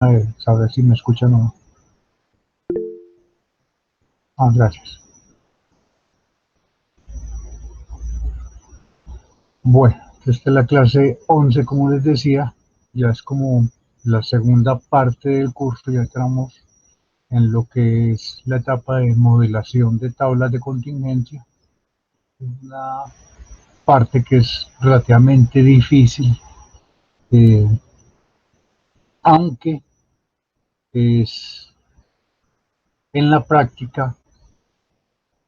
A ver, saber si me escuchan o no. Ah, gracias. Bueno, esta es la clase 11, como les decía, ya es como la segunda parte del curso, ya entramos en lo que es la etapa de modelación de tablas de contingencia. Es una parte que es relativamente difícil, eh, aunque es en la práctica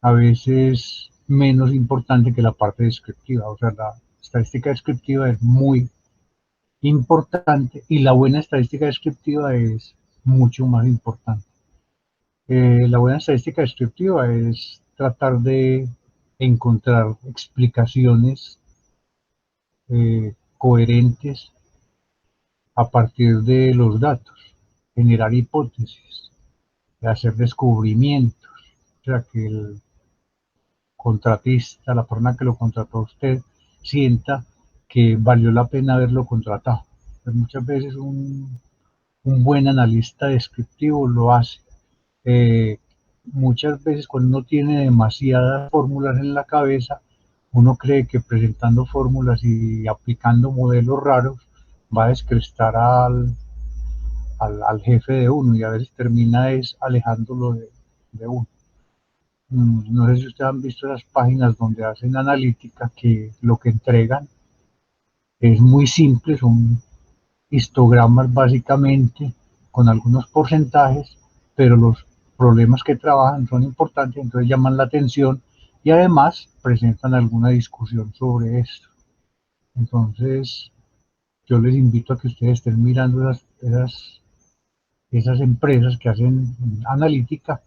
a veces menos importante que la parte descriptiva. O sea, la estadística descriptiva es muy importante y la buena estadística descriptiva es mucho más importante. La buena estadística descriptiva es tratar de encontrar explicaciones coherentes a partir de los datos, generar hipótesis, hacer descubrimientos, o sea, que el contratista, la persona que lo contrató a usted, sienta que valió la pena haberlo contratado. Pues muchas veces un buen analista descriptivo lo hace. Muchas veces cuando uno tiene demasiadas fórmulas en la cabeza, uno cree que presentando fórmulas y aplicando modelos raros va a descrestar al jefe de uno y a veces termina es alejándolo de uno. No sé si ustedes han visto las páginas donde hacen analítica que lo que entregan es muy simple, son histogramas básicamente con algunos porcentajes, pero los problemas que trabajan son importantes, entonces llaman la atención y además presentan alguna discusión sobre esto. Entonces, yo les invito a que ustedes estén mirando esas empresas que hacen analítica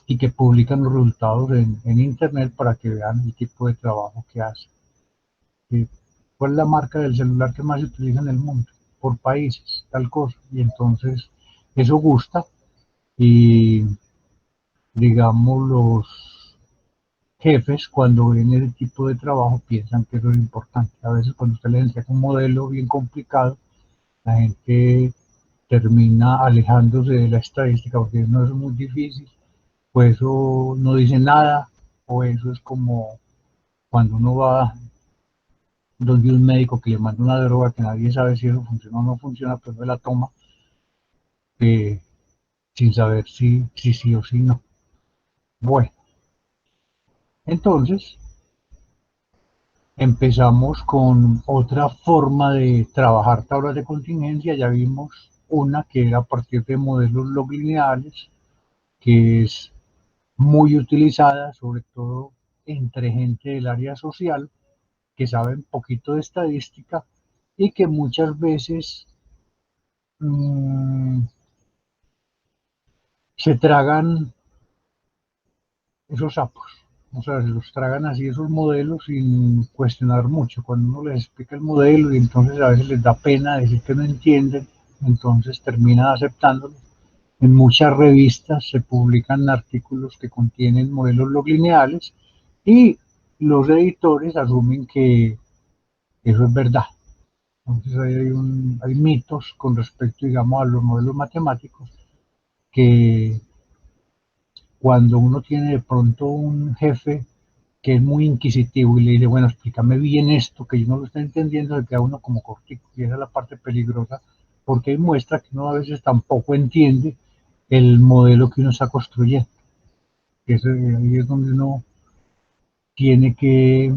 y que publican los resultados en Internet para que vean el tipo de trabajo que hacen. ¿Cuál es la marca del celular que más se utiliza en el mundo? Por países, tal cosa. Y entonces eso gusta y digamos los jefes cuando ven ese tipo de trabajo piensan que eso es importante. A veces cuando usted les entrega un modelo bien complicado, la gente termina alejándose de la estadística porque no es muy difícil, pues eso no dice nada, o eso es como cuando uno va donde un médico que le manda una droga que nadie sabe si eso funciona o no funciona, pero pues la toma eh, sin saber si sí o si no. Bueno, entonces empezamos con otra forma de trabajar tablas de contingencia. Ya vimos una que era a partir de modelos log lineales, que es muy utilizada, sobre todo entre gente del área social, que sabe un poquito de estadística y que muchas veces mmm, se tragan esos sapos. O sea, se los tragan así esos modelos sin cuestionar mucho. Cuando uno les explica el modelo y entonces a veces les da pena decir que no entienden, entonces terminan aceptándolo. En muchas revistas se publican artículos que contienen modelos log lineales y los editores asumen que eso es verdad. Entonces hay mitos con respecto, digamos, a los modelos matemáticos que cuando uno tiene de pronto un jefe que es muy inquisitivo y le dice, bueno, explícame bien esto, que yo no lo estoy entendiendo, se queda uno como cortico. Y esa es la parte peligrosa, porque muestra que uno a veces tampoco entiende el modelo que uno está construyendo. Ahí es donde uno tiene que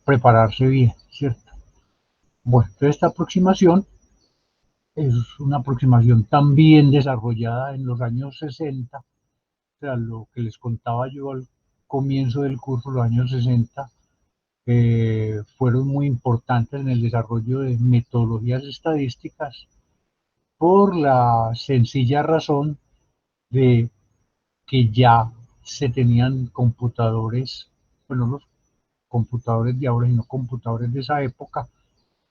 prepararse bien, ¿cierto? Bueno, entonces esta aproximación es una aproximación también desarrollada en los años 60, o sea, lo que les contaba yo al comienzo del curso, los años 60, fueron muy importantes en el desarrollo de metodologías estadísticas por la sencilla razón de que ya se tenían computadores, bueno, los computadores de ahora, sino computadores de esa época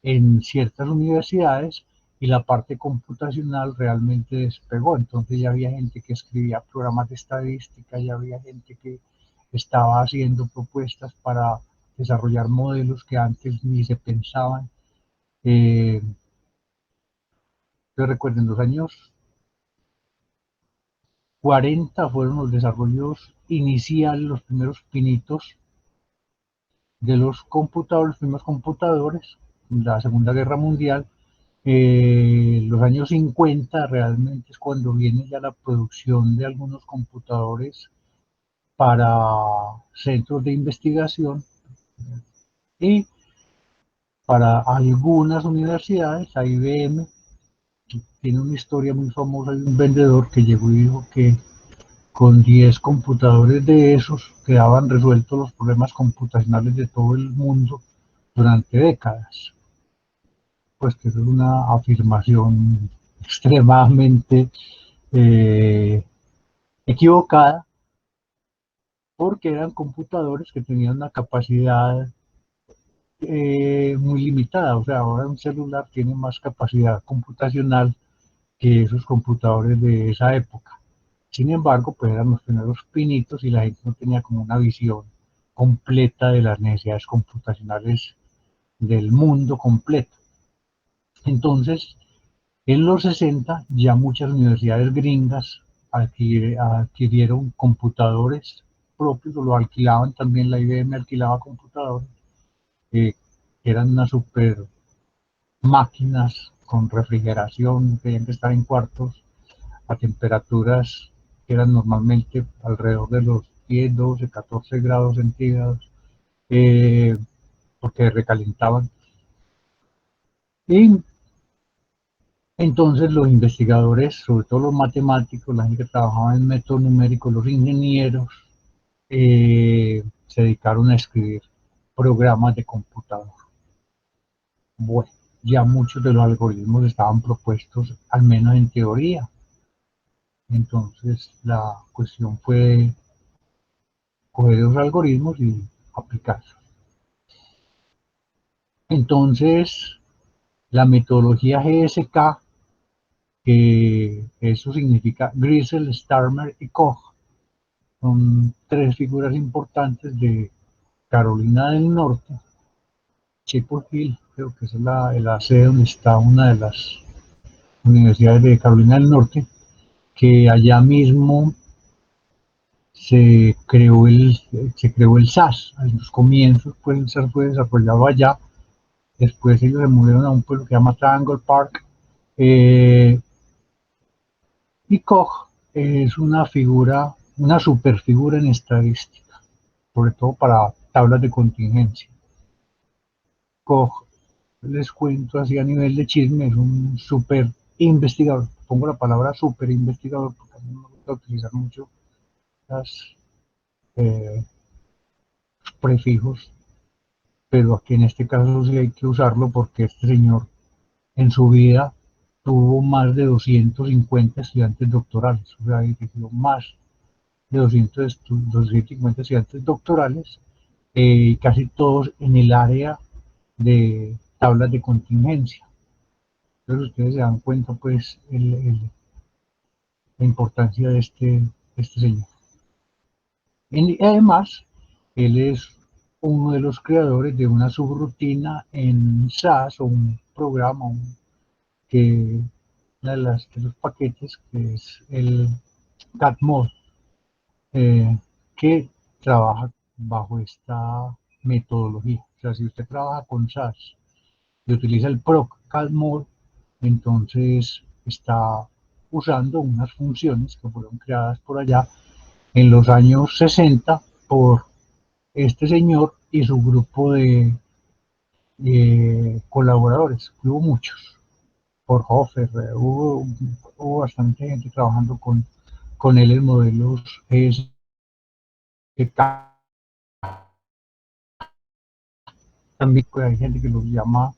en ciertas universidades y la parte computacional realmente despegó. Entonces ya había gente que escribía programas de estadística, ya había gente que estaba haciendo propuestas para desarrollar modelos que antes ni se pensaban. Eh, Entonces recuerden, los años 40 fueron los desarrollos iniciales, los primeros pinitos de los computadores, los primeros computadores, la Segunda Guerra Mundial. Los años 50 realmente es cuando viene ya la producción de algunos computadores para centros de investigación y para algunas universidades. IBM tiene una historia muy famosa de un vendedor que llegó y dijo que con 10 computadores de esos quedaban resueltos los problemas computacionales de todo el mundo durante décadas. Pues que eso es una afirmación extremadamente eh, equivocada, porque eran computadores que tenían una capacidad muy limitada. O sea, ahora un celular tiene más capacidad computacional que esos computadores de esa época. Sin embargo, pues eran los primeros pinitos y la gente no tenía como una visión completa de las necesidades computacionales del mundo completo. Entonces, en los 60 ya muchas universidades gringas adquirieron computadores propios, o lo alquilaban también. La IBM alquilaba computadores, que eran unas super máquinas con refrigeración, tenían que estar en cuartos a temperaturas que eran normalmente alrededor de los 10, 12, 14 grados centígrados, eh, porque recalentaban. Y entonces los investigadores, sobre todo los matemáticos, la gente que trabajaba en método numérico, los ingenieros, se dedicaron a escribir programas de computador. Bueno, ya muchos de los algoritmos estaban propuestos, al menos en teoría. Entonces la cuestión fue coger esos algoritmos y aplicarlos. Entonces, la metodología GSK, que eso significa Griessel, Starmer y Koch, son tres figuras importantes de Carolina del Norte. Chapel Hill, creo que es la sede donde está una de las universidades de Carolina del Norte, que allá mismo se creó el SAS. En los comienzos pues, el SAS fue desarrollado allá. Después ellos se movieron a un pueblo que se llama Triangle Park. Y Koch es una figura, una superfigura en estadística, sobre todo para tablas de contingencia. Koch, les cuento así a nivel de chisme, es un super investigador. Pongo la palabra super investigador porque a mí no me gusta utilizar mucho las eh, prefijos, pero aquí en este caso sí hay que usarlo porque este señor en su vida tuvo más de 250 estudiantes doctorales, o sea, dirigió más de 250 estudiantes doctorales, casi todos en el área de tablas de contingencia. Entonces ustedes se dan cuenta pues la importancia de este señor. Y además, él es uno de los creadores de una subrutina en SAS, o un programa, que una de los paquetes, que es el CatMod, que trabaja bajo esta metodología. O sea, si usted trabaja con SAS y utiliza el PROC-CatMod, entonces está usando unas funciones que fueron creadas por allá en los años 60 por este señor y su grupo de colaboradores. Hubo muchos, por Hofer, hubo bastante gente trabajando con él en modelos ESK. También hay gente que los llama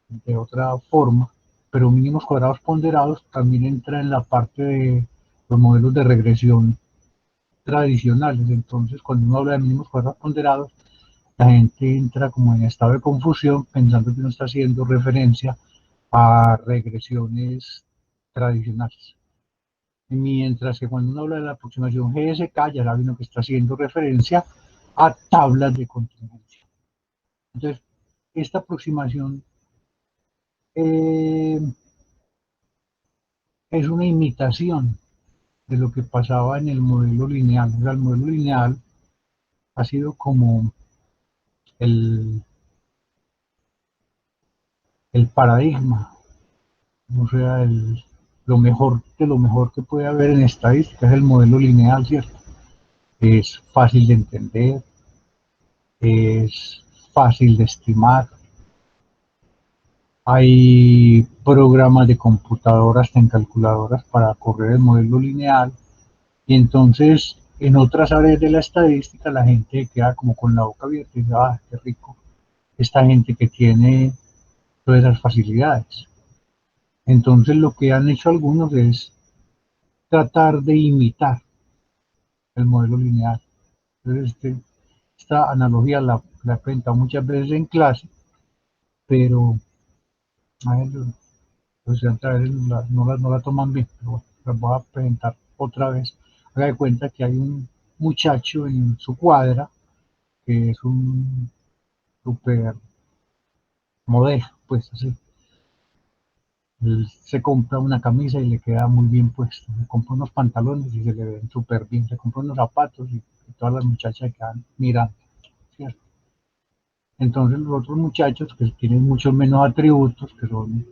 de otra forma, pero mínimos cuadrados ponderados también entra en la parte de los modelos de regresión tradicionales. Entonces, cuando uno habla de mínimos cuadrados ponderados, la gente entra como en estado de confusión pensando que uno está haciendo referencia a regresiones tradicionales. Mientras que cuando uno habla de la aproximación GSK, ya sabe uno que está haciendo referencia a tablas de contingencia. Entonces, esta aproximación es una imitación de lo que pasaba en el modelo lineal. O sea, el modelo lineal ha sido como el, el paradigma, o sea, lo mejor de lo mejor que puede haber en estadística es el modelo lineal, ¿cierto? Es fácil de entender, es fácil de estimar. Hay programas de computadoras, en calculadoras para correr el modelo lineal. Y entonces, en otras áreas de la estadística, la gente queda como con la boca abierta y dice, ah, qué rico, esta gente que tiene todas esas facilidades. Entonces, lo que han hecho algunos es tratar de imitar el modelo lineal. Entonces, esta analogía la he presentado muchas veces en clase, pero a ver, los estudiantes a veces no la toman bien, pero bueno, las voy a presentar otra vez. Haga de cuenta que hay un muchacho en su cuadra que es un super modelo, pues así. Él se compra una camisa y le queda muy bien puesta. Se compra unos pantalones y se le ven súper bien. Se compra unos zapatos y todas las muchachas quedan mirando, ¿cierto? Entonces los otros muchachos que tienen muchos menos atributos, que son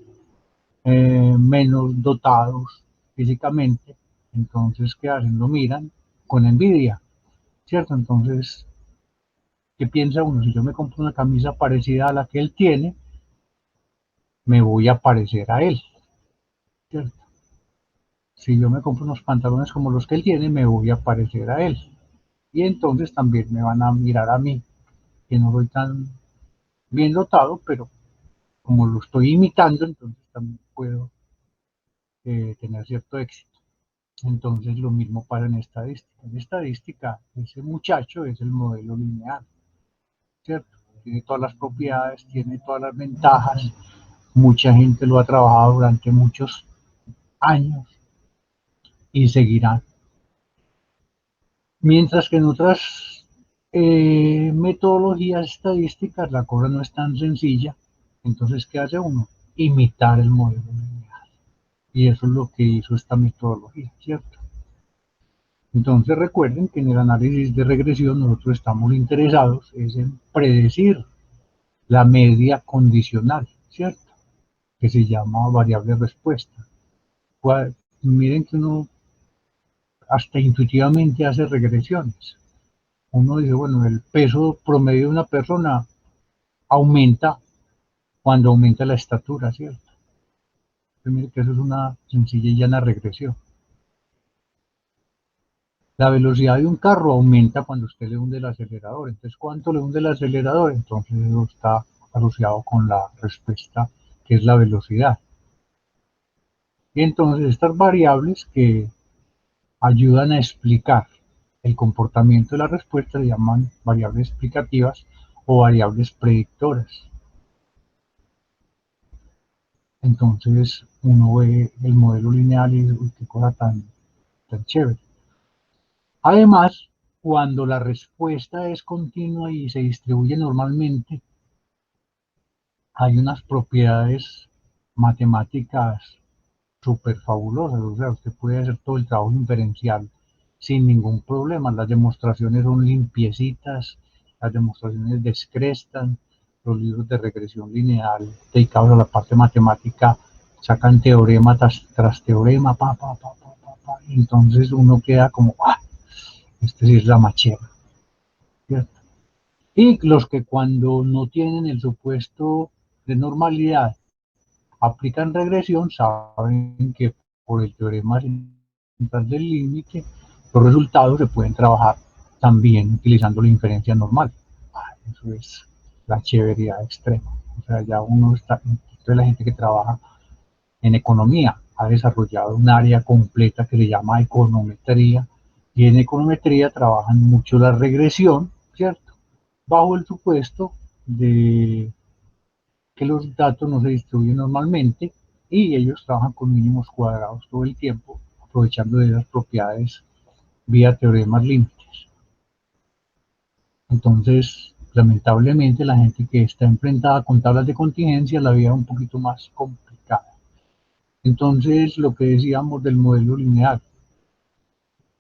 menos dotados físicamente, entonces ¿qué hacen? Lo miran con envidia, ¿cierto? Entonces, ¿qué piensa uno? Si yo me compro una camisa parecida a la que él tiene, me voy a parecer a él, ¿cierto? Si yo me compro unos pantalones como los que él tiene, me voy a parecer a él. Y entonces también me van a mirar a mí, que no soy tan bien dotado, pero como lo estoy imitando, entonces también puedo tener cierto éxito. Entonces lo mismo pasa en estadística. En estadística, ese muchacho es el modelo lineal, ¿cierto? Tiene todas las propiedades, tiene todas las ventajas. Mucha gente lo ha trabajado durante muchos años y seguirá. Mientras que en otras metodologías estadísticas la cosa no es tan sencilla. Entonces, ¿qué hace uno? Imitar el modelo lineal. Y eso es lo que hizo esta metodología, ¿cierto? Entonces recuerden que en el análisis de regresión nosotros estamos interesados es en predecir la media condicional, ¿cierto? Que se llama variable respuesta. Miren que uno hasta intuitivamente hace regresiones. Uno dice, bueno, el peso promedio de una persona aumenta cuando aumenta la estatura, ¿cierto? Entonces, mire que eso es una sencilla y llana regresión. La velocidad de un carro aumenta cuando usted le hunde el acelerador. Entonces, ¿cuánto le hunde el acelerador? Entonces, eso está asociado con la respuesta, que es la velocidad. Y entonces, estas variables que ayudan a explicar el comportamiento de la respuesta se llaman variables explicativas o variables predictoras. Entonces, uno ve el modelo lineal y dice, uy, qué cosa tan chévere. Además, cuando la respuesta es continua y se distribuye normalmente, hay unas propiedades matemáticas súper fabulosas. O sea, usted puede hacer todo el trabajo inferencial sin ningún problema. Las demostraciones son limpiecitas, las demostraciones descrestan, los libros de regresión lineal dedicados a la parte matemática sacan teorema tras teorema, entonces uno queda como, ¡ah! Este sí es la machera, ¿cierto? Y los que cuando no tienen el supuesto de normalidad aplican regresión saben que por el teorema central del límite los resultados se pueden trabajar también utilizando la inferencia normal. Eso es la chéveridad extrema. O sea, ya uno está, entonces la gente que trabaja en economía ha desarrollado un área completa que se llama econometría y en econometría trabajan mucho la regresión, ¿cierto? Bajo el supuesto de que los datos no se distribuyen normalmente y ellos trabajan con mínimos cuadrados todo el tiempo, aprovechando de esas propiedades vía teoremas límites. Entonces, lamentablemente, la gente que está enfrentada con tablas de contingencia la vida es un poquito más complicada. Entonces, lo que decíamos del modelo lineal,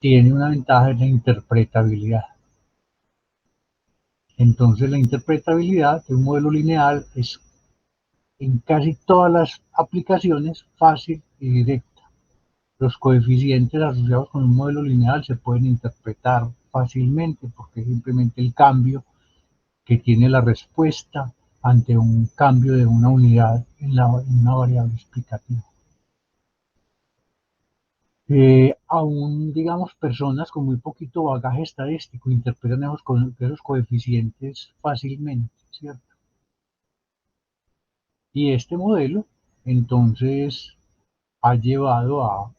tiene una ventaja en la interpretabilidad. Entonces, la interpretabilidad de un modelo lineal es en casi todas las aplicaciones fácil y directa. Los coeficientes asociados con un modelo lineal se pueden interpretar fácilmente porque es simplemente el cambio que tiene la respuesta ante un cambio de una unidad en una variable explicativa. Aún, digamos, personas con muy poquito bagaje estadístico interpretan esos coeficientes fácilmente, ¿cierto? Y este modelo, entonces, ha llevado a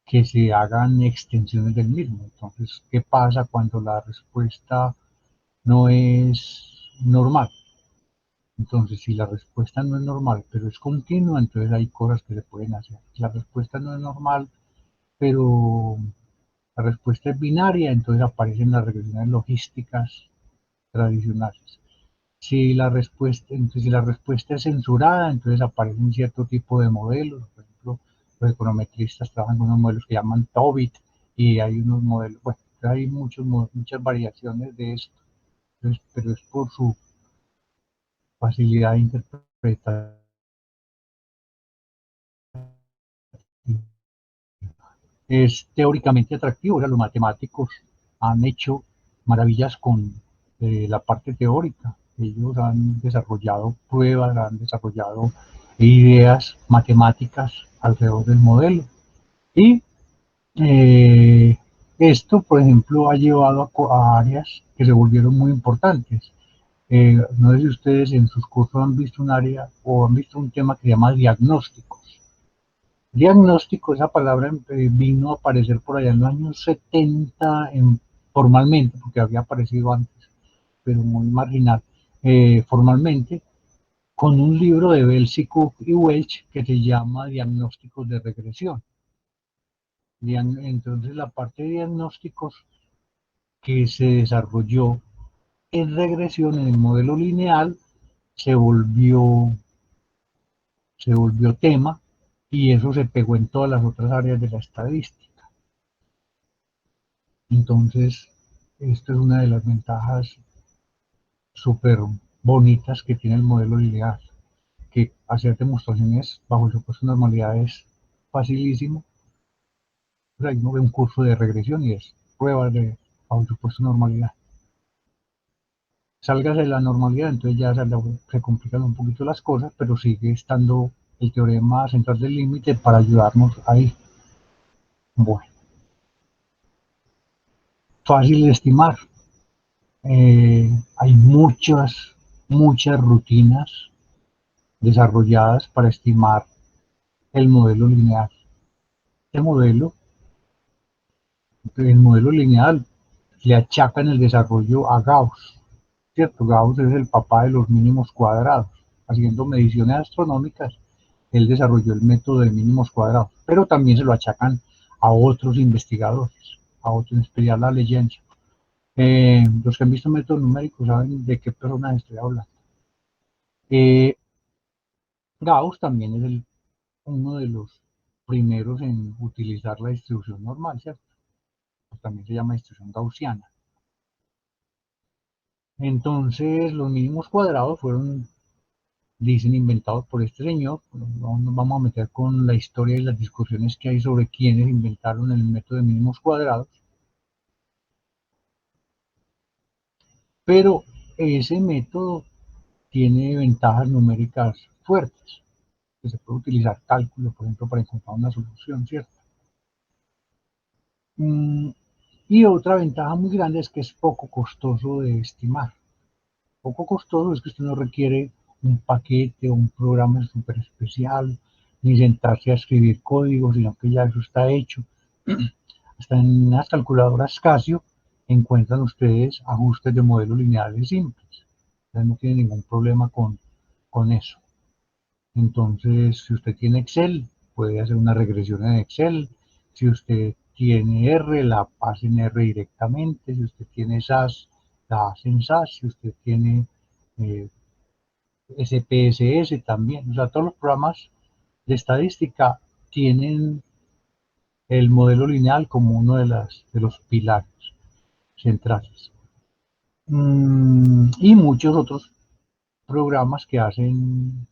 que se hagan extensiones del mismo. Entonces, ¿qué pasa cuando la respuesta no es normal? Entonces, si la respuesta no es normal, pero es continua, entonces hay cosas que se pueden hacer. Si la respuesta no es normal, pero la respuesta es binaria, entonces aparecen las regresiones logísticas tradicionales. Si la respuesta es censurada, entonces aparecen cierto tipo de modelos. Por ejemplo, los econometristas trabajan con unos modelos que llaman Tobit y hay unos modelos, bueno, hay muchas variaciones de esto, entonces, pero es por su facilidad de interpretación. Es teóricamente atractivo. Los matemáticos han hecho maravillas con la parte teórica. Ellos han desarrollado pruebas, han desarrollado ideas matemáticas alrededor del modelo. Y eh, esto, por ejemplo, ha llevado a áreas que se volvieron muy importantes. No sé si ustedes en sus cursos han visto un área o han visto un tema que se llama diagnósticos. Diagnóstico, esa palabra vino a aparecer por allá en los años 70 formalmente, porque había aparecido antes, pero muy marginal, formalmente, con un libro de Belsey, Cook y Welch que se llama Diagnósticos de regresión. Entonces la parte de diagnósticos que se desarrolló en regresión en el modelo lineal se volvió, se volvió tema y eso se pegó en todas las otras áreas de la estadística. Entonces, esto es una de las ventajas súper bonitas que tiene el modelo lineal, que hacer demostraciones bajo supuesto normalidad es facilísimo. O sea, uno ve un curso de regresión y es pruebas de bajo supuesto normalidad. Salgas de la normalidad, entonces ya se complican un poquito las cosas, pero sigue estando el teorema central del límite para ayudarnos ahí. Bueno, fácil de estimar. Hay muchas rutinas desarrolladas para estimar el modelo lineal. Este modelo, el modelo lineal, le achacan el desarrollo a Gauss, ¿cierto? Gauss es el papá de los mínimos cuadrados. Haciendo mediciones astronómicas, él desarrolló el método de mínimos cuadrados, pero también se lo achacan a otros investigadores, a otros, en especial la Legendre. Los que han visto métodos numéricos saben de qué personas estoy hablando. Eh, Gauss también es uno de los primeros en utilizar la distribución normal, ¿cierto? También se llama distribución gaussiana. Entonces, los mínimos cuadrados fueron, dicen, inventados por este señor. No nos vamos a meter con la historia y las discusiones que hay sobre quiénes inventaron el método de mínimos cuadrados, pero ese método tiene ventajas numéricas fuertes, que se puede utilizar cálculo, por ejemplo, para encontrar una solución, ¿cierto? Mm, y otra ventaja muy grande es que es poco costoso de estimar. Poco costoso es que usted no requiere un paquete o un programa súper especial, ni sentarse a escribir código, sino que ya eso está hecho. Hasta en las calculadoras Casio encuentran ustedes ajustes de modelos lineales simples. Entonces no tiene ningún problema con eso. Entonces, si usted tiene Excel, puede hacer una regresión en Excel. Si usted tiene R, la hace en R directamente. Si usted tiene SAS, la hace en SAS. Si usted tiene eh, SPSS también. O sea, todos los programas de estadística tienen el modelo lineal como uno de los pilares centrales. Y muchos otros programas que hacen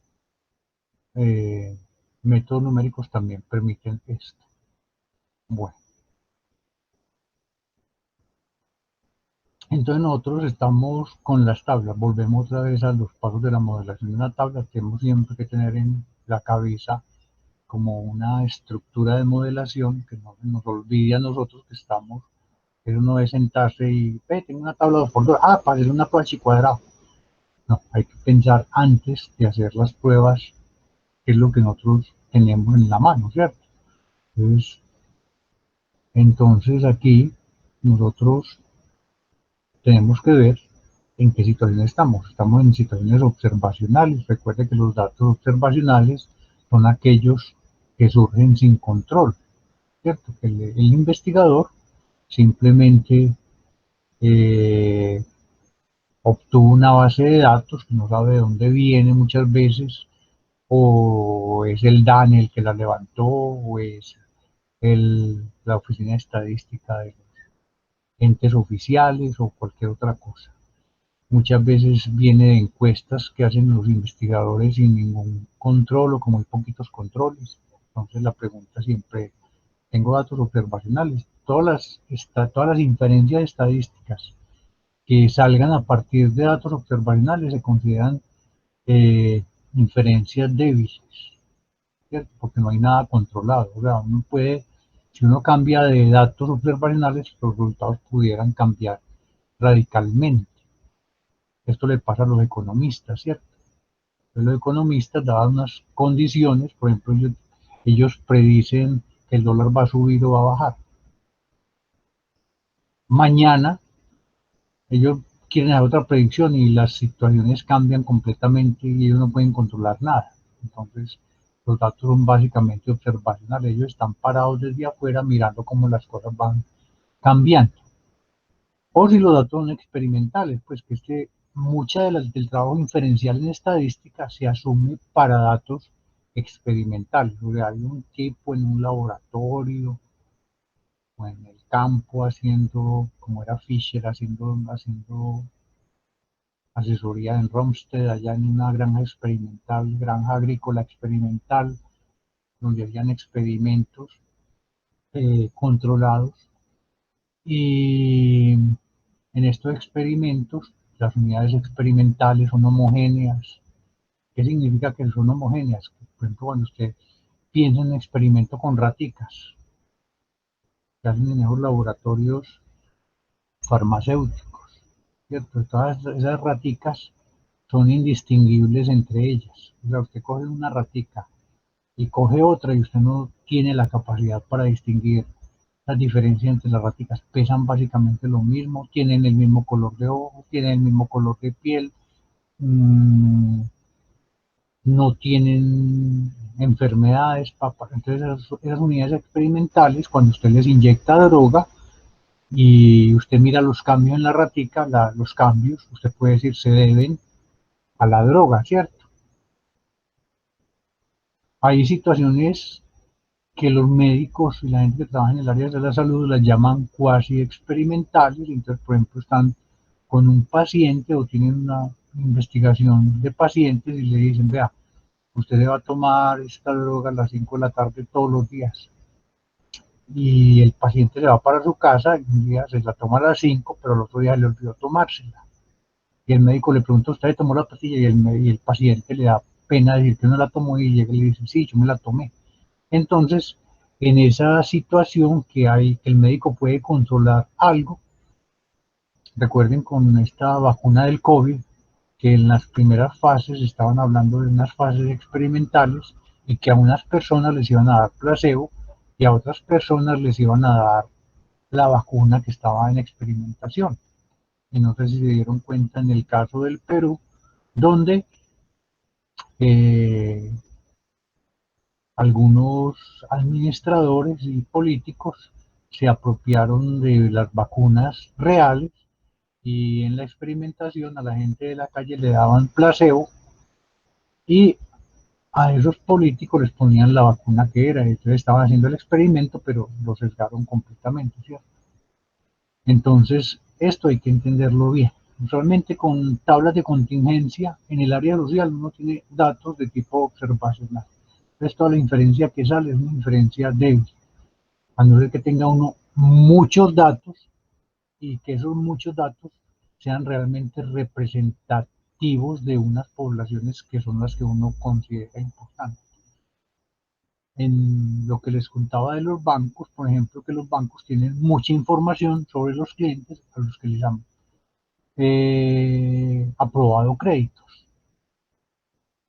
eh, métodos numéricos también permiten esto. Bueno, entonces nosotros estamos con las tablas, volvemos otra vez a los pasos de la modelación de una tabla. Tenemos siempre que tener en la cabeza como una estructura de modelación que no nos olvide a nosotros que estamos, que uno es sentarse y tengo una tabla 2x2, para hacer una prueba de cuadrado. No, hay que pensar antes de hacer las pruebas qué es lo que nosotros tenemos en la mano, ¿cierto? Entonces aquí nosotros tenemos que ver en qué situación estamos. Estamos en situaciones observacionales. Recuerde que los datos observacionales son aquellos que surgen sin control, ¿cierto? Que el investigador simplemente eh, obtuvo una base de datos que no sabe de dónde viene muchas veces, o es el DANE el que la levantó, o es la oficina estadística de los entes oficiales o cualquier otra cosa. Muchas veces viene de encuestas que hacen los investigadores sin ningún control o con muy poquitos controles. Entonces la pregunta siempre, tengo datos observacionales, todas las inferencias estadísticas que salgan a partir de datos observacionales se consideran eh, inferencias débiles, ¿cierto? Porque no hay nada controlado. O sea, uno puede, si uno cambia de datos observacionales, los resultados pudieran cambiar radicalmente. Esto le pasa a los economistas, ¿cierto? Entonces, los economistas, dadas unas condiciones, por ejemplo, ellos predicen que el dólar va a subir o va a bajar. Mañana ellos quieren hacer otra predicción y las situaciones cambian completamente y ellos no pueden controlar nada. Entonces, los datos son básicamente observacionales. Ellos están parados desde afuera mirando cómo las cosas van cambiando. O si los datos son experimentales, pues que es que mucha del trabajo inferencial en estadística se asume para datos experimentales. O sea, hay un tipo en un laboratorio o en el campo haciendo, como era Fisher, haciendo asesoría en Romsted, allá en una granja experimental, granja agrícola experimental, donde habían experimentos controlados. Y en estos experimentos, las unidades experimentales son homogéneas. ¿Qué significa que son homogéneas? Por ejemplo, cuando usted piensa en un experimento con raticas, que hacen en esos laboratorios farmacéuticos, ¿cierto? Todas esas raticas son indistinguibles entre ellas. O sea, usted coge una ratica y coge otra y usted no tiene la capacidad para distinguir las diferencias entre las raticas. Pesan básicamente lo mismo, tienen el mismo color de ojo, tienen el mismo color de piel, mmm, no tienen enfermedades. Entonces esas unidades experimentales, cuando usted les inyecta droga y usted mira los cambios en la ratica, los cambios, usted puede decir, se deben a la droga, ¿cierto? Hay situaciones que los médicos y la gente que trabaja en el área de la salud las llaman cuasi experimentales. Entonces, por ejemplo, están con un paciente o tienen una investigación de pacientes y le dicen, vea, usted se va a tomar esta droga a las 5 de la tarde todos los días. Y el paciente se va para su casa, y un día se la toma a las 5, pero el otro día le olvidó tomársela. Y el médico le pregunta, ¿usted tomó la pastilla? Y el paciente le da pena decir que no la tomó y llega y le dice, sí, yo me la tomé. Entonces, en esa situación que hay, que el médico puede controlar algo, recuerden con esta vacuna del COVID, que en las primeras fases estaban hablando de unas fases experimentales y que a unas personas les iban a dar placebo y a otras personas les iban a dar la vacuna que estaba en experimentación. Y no sé si se dieron cuenta en el caso del Perú, donde eh, algunos administradores y políticos se apropiaron de las vacunas reales y en la experimentación a la gente de la calle le daban placebo y A esos políticos les ponían la vacuna que era, entonces estaban haciendo el experimento, pero lo sesgaron completamente, ¿cierto? Entonces, esto hay que entenderlo bien. Usualmente con tablas de contingencia en el área social uno tiene datos de tipo observacional. Entonces toda la inferencia que sale es una inferencia débil, a no ser que tenga uno muchos datos y que esos muchos datos sean realmente representativos de unas poblaciones que son las que uno considera importantes. En lo que les contaba de los bancos, por ejemplo, que los bancos tienen mucha información sobre los clientes a los que les han aprobado créditos,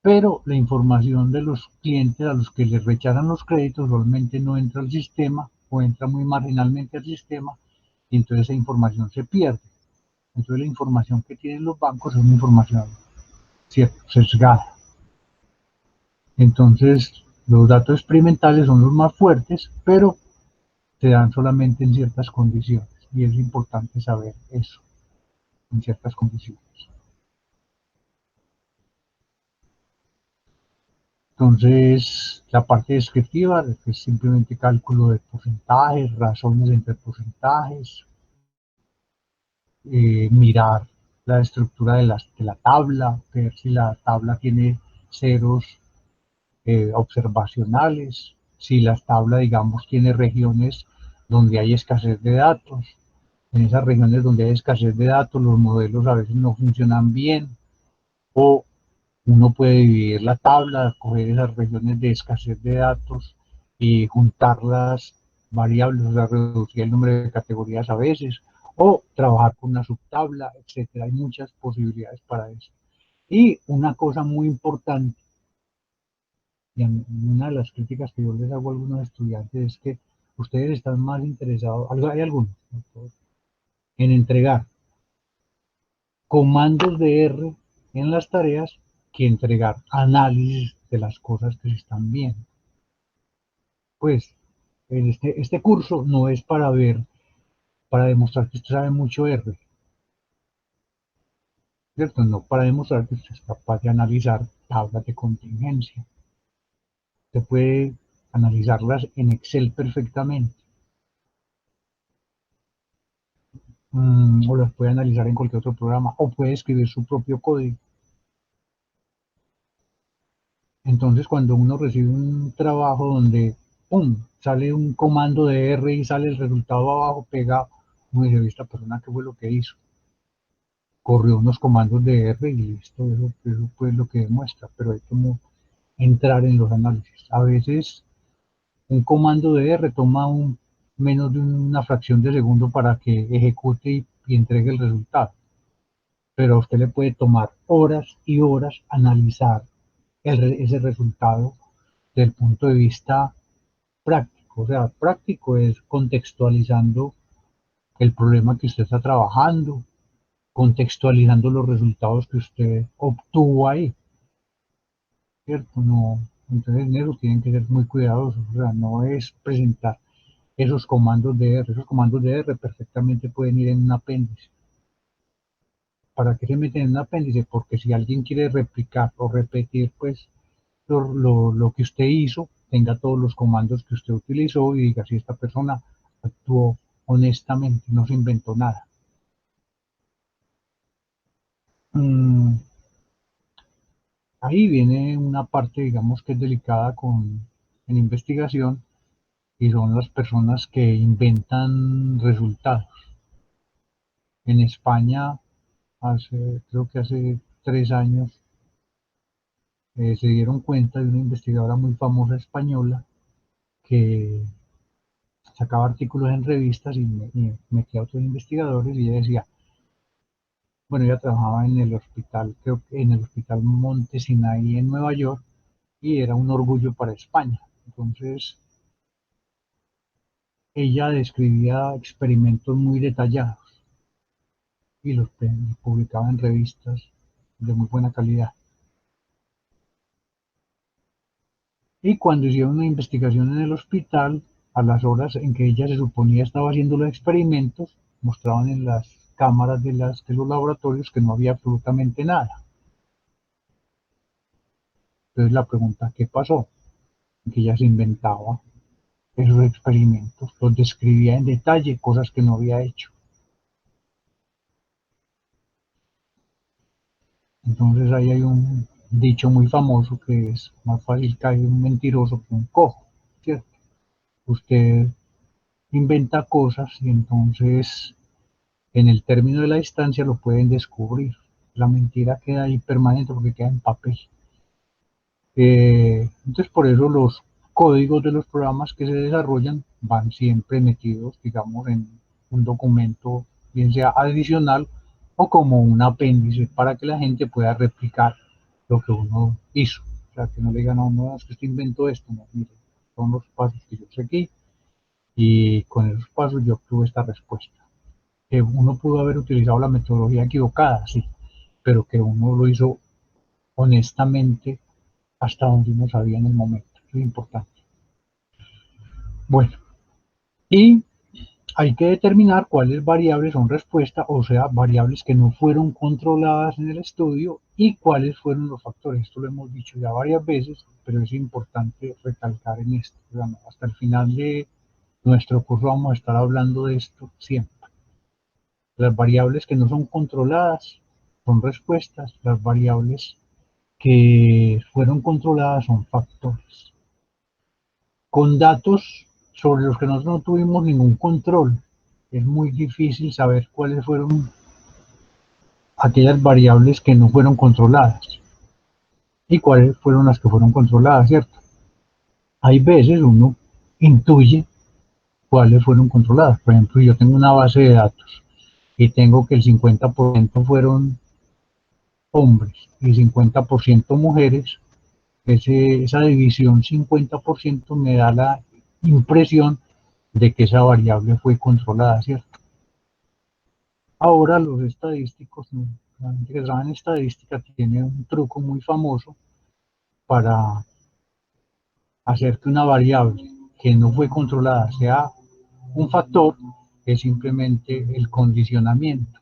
pero la información de los clientes a los que les rechazan los créditos realmente no entra al sistema o entra muy marginalmente al sistema y entonces esa información se pierde. Entonces la información que tienen los bancos es una información, ¿cierto?, sesgada. Entonces los datos experimentales son los más fuertes, pero se dan solamente en ciertas condiciones y es importante saber eso, en ciertas condiciones. Entonces, la parte descriptiva es simplemente cálculo de porcentajes, razones entre porcentajes, mirar la estructura de la tabla, ver si la tabla tiene ceros observacionales, si la tabla, digamos, tiene regiones donde hay escasez de datos. En esas regiones donde hay escasez de datos, los modelos a veces no funcionan bien, o uno puede dividir la tabla, coger esas regiones de escasez de datos y juntar las variables, o sea, reducir el número de categorías a veces, o trabajar con una subtabla, etcétera. Hay muchas posibilidades para eso. Y una cosa muy importante, y una de las críticas que yo les hago a algunos estudiantes es que ustedes están más interesados, hay algunos, ¿no?, en entregar comandos de R en las tareas que entregar análisis de las cosas que se están viendo. Pues en este curso no es para ver, para demostrar que usted sabe mucho R, ¿cierto? No para demostrar que usted es capaz de analizar tablas de contingencia. Usted puede analizarlas en Excel perfectamente, o las puede analizar en cualquier otro programa, o puede escribir su propio código. Entonces, cuando uno recibe un trabajo donde, ¡pum!, sale un comando de R y sale el resultado abajo pegado, uno dice, esta persona, ¿qué fue lo que hizo? Corrió unos comandos de R y listo, eso fue lo que demuestra, pero hay como entrar en los análisis. A veces un comando de R toma menos de una fracción de segundo para que ejecute y entregue el resultado, pero a usted le puede tomar horas y horas analizar ese resultado desde el punto de vista práctico. O sea, práctico es contextualizando el problema que usted está trabajando, contextualizando los resultados que usted obtuvo ahí, ¿cierto? No, entonces en eso tienen que ser muy cuidadosos. O sea, no es presentar esos comandos de R. Esos comandos de R perfectamente pueden ir en un apéndice. ¿Para qué se meten en un apéndice? Porque si alguien quiere replicar o repetir, pues lo que usted hizo, tenga todos los comandos que usted utilizó y diga si esta persona actuó honestamente, no se inventó nada. Mm, Ahí viene una parte, digamos, que es delicada en investigación y son las personas que inventan resultados. En España, creo que hace 3 años, se dieron cuenta de una investigadora muy famosa española que sacaba artículos en revistas y metía a otros investigadores y ella decía, bueno, ella trabajaba en el hospital, creo que en el hospital Monte Sinai en Nueva York y era un orgullo para España. Entonces, ella describía experimentos muy detallados y los publicaba en revistas de muy buena calidad. Y cuando hicieron una investigación en el hospital, a las horas en que ella se suponía estaba haciendo los experimentos, mostraban en las cámaras de los laboratorios que no había absolutamente nada. Entonces la pregunta, ¿qué pasó? Que ella se inventaba esos experimentos, los describía en detalle, cosas que no había hecho. Entonces ahí hay un dicho muy famoso que es más fácil caer un mentiroso que un cojo, ¿cierto? Usted inventa cosas y entonces en el término de la distancia lo pueden descubrir. La mentira queda ahí permanente porque queda en papel. Entonces por eso los códigos de los programas que se desarrollan van siempre metidos, digamos, en un documento, bien sea adicional o como un apéndice para que la gente pueda replicar lo que uno hizo. O sea, que no le digan, no, no, es que usted inventó esto, no, mire, son los pasos que yo seguí y con esos pasos yo obtuve esta respuesta. Que uno pudo haber utilizado la metodología equivocada, sí, pero que uno lo hizo honestamente hasta donde uno sabía en el momento. Eso es importante. Bueno, y hay que determinar cuáles variables son respuesta, o sea, variables que no fueron controladas en el estudio y cuáles fueron los factores. Esto lo hemos dicho ya varias veces, pero es importante recalcar en esto. Digamos, hasta el final de nuestro curso vamos a estar hablando de esto siempre. Las variables que no son controladas son respuestas, las variables que fueron controladas son factores. Con datos sobre los que nosotros no tuvimos ningún control, es muy difícil saber cuáles fueron aquellas variables que no fueron controladas y cuáles fueron las que fueron controladas, ¿cierto? Hay veces uno intuye cuáles fueron controladas. Por ejemplo, yo tengo una base de datos y tengo que el 50% fueron hombres y 50% mujeres. Esa división 50% me da la impresión de que esa variable fue controlada, ¿cierto? Ahora los estadísticos, la gente que trabaja en estadística tiene un truco muy famoso para hacer que una variable que no fue controlada sea un factor, que es simplemente el condicionamiento,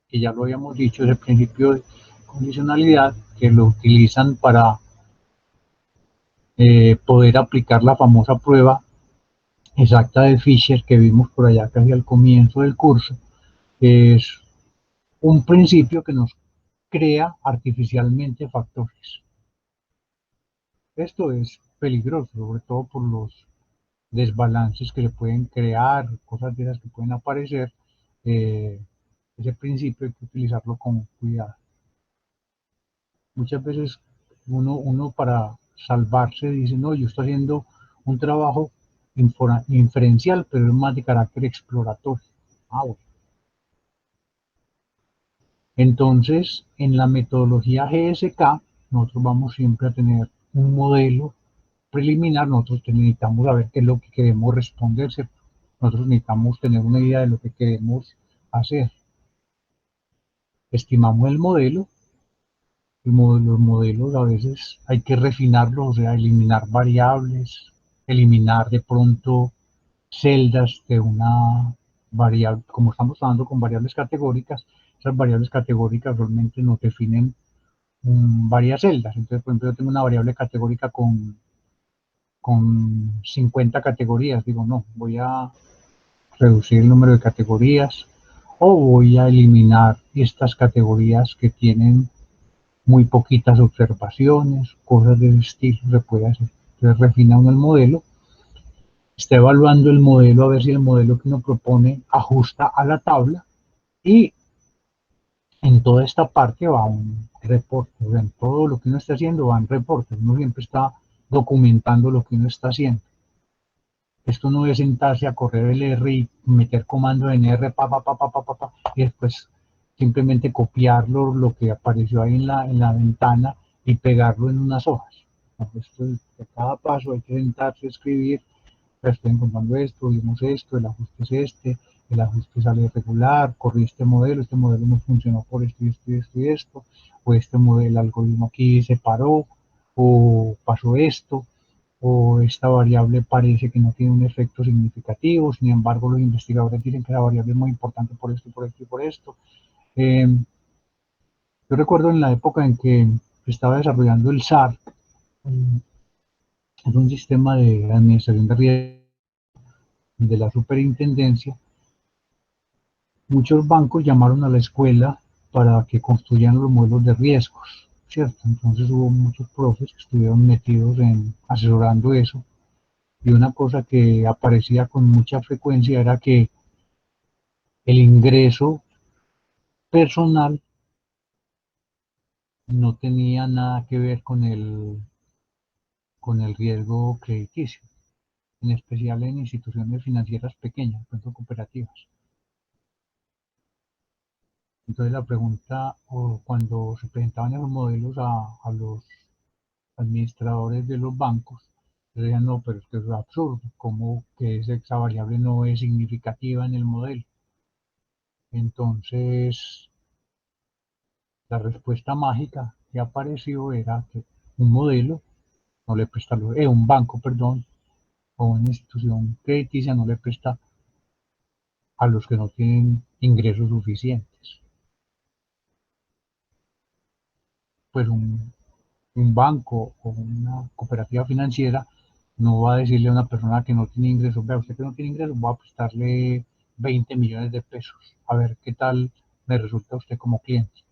que ya lo habíamos dicho, es el principio de condicionalidad que lo utilizan para poder aplicar la famosa prueba exacta de Fisher que vimos por allá casi al comienzo del curso, que es un principio que nos crea artificialmente factores. Esto es peligroso, sobre todo por los desbalances que le pueden crear, cosas de esas que pueden aparecer. eh, Ese principio hay que utilizarlo con cuidado. Muchas veces uno para salvarse dice, no, yo estoy haciendo un trabajo inferencial, pero es más de carácter exploratorio. Ah, bueno. Entonces, en la metodología GSK, nosotros vamos siempre a tener un modelo preliminar. Nosotros necesitamos saber qué es lo que queremos responder, ¿cierto? Nosotros necesitamos tener una idea de lo que queremos hacer. Estimamos los modelos a veces hay que refinarlos, o sea, eliminar variables, eliminar de pronto celdas de una variable, como estamos trabajando con variables categóricas, esas variables categóricas realmente nos definen varias celdas. Entonces, por ejemplo, yo tengo una variable categórica con 50 categorías. Digo, no, voy a reducir el número de categorías o voy a eliminar estas categorías que tienen muy poquitas observaciones, cosas de ese estilo se puede hacer. Entonces refina uno el modelo, está evaluando el modelo a ver si el modelo que uno propone ajusta a la tabla y en toda esta parte va un reporte, o sea, en todo lo que uno está haciendo va en reporte, uno siempre está documentando lo que uno está haciendo. Esto no es sentarse a correr el R y meter comando en R, y después simplemente copiarlo, lo que apareció ahí en la ventana y pegarlo en unas hojas. No, esto es, de cada paso hay que sentarse a escribir, estoy encontrando esto, vimos esto, el ajuste es este, el ajuste sale regular, corrí este modelo no funcionó por esto y esto y esto y esto, o este modelo, el algoritmo aquí se paró, o pasó esto, o esta variable parece que no tiene un efecto significativo, sin embargo los investigadores dicen que la variable es muy importante por esto, por esto y por esto. Yo recuerdo en la época en que estaba desarrollando el SAR, es un sistema de administración de riesgo de la superintendencia. Muchos bancos llamaron a la escuela para que construyan los modelos de riesgos, ¿cierto? Entonces hubo muchos profes que estuvieron metidos en asesorando eso. Y una cosa que aparecía con mucha frecuencia era que el ingreso personal no tenía nada que ver con el riesgo crediticio, en especial en instituciones financieras pequeñas, por ejemplo, cooperativas. Entonces la pregunta, o cuando se presentaban esos modelos a los administradores de los bancos, decían, no, pero es que es absurdo, ¿cómo que esa variable no es significativa en el modelo? Entonces, la respuesta mágica que apareció era que un modelo no le presta, un banco, perdón, o una institución crediticia no le presta a los que no tienen ingresos suficientes. Pues un banco o una cooperativa financiera no va a decirle a una persona que no tiene ingresos, vea, usted que no tiene ingresos, voy a prestarle 20 millones de pesos, a ver qué tal me resulta usted como cliente.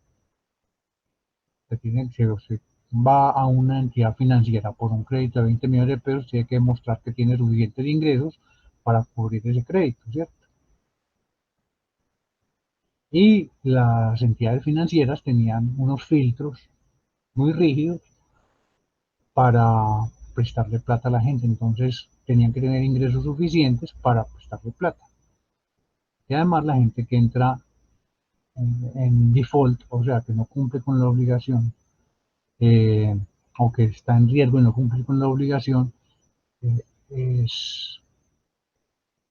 Si usted va a una entidad financiera por un crédito de 20 millones de pesos, tiene que demostrar que tiene suficientes ingresos para cubrir ese crédito, ¿cierto? Y las entidades financieras tenían unos filtros muy rígidos para prestarle plata a la gente, entonces tenían que tener ingresos suficientes para prestarle plata. Y además la gente que entra en default, o sea, que no cumple con la obligación, eh, o que está en riesgo y no cumple con la obligación, eh, es,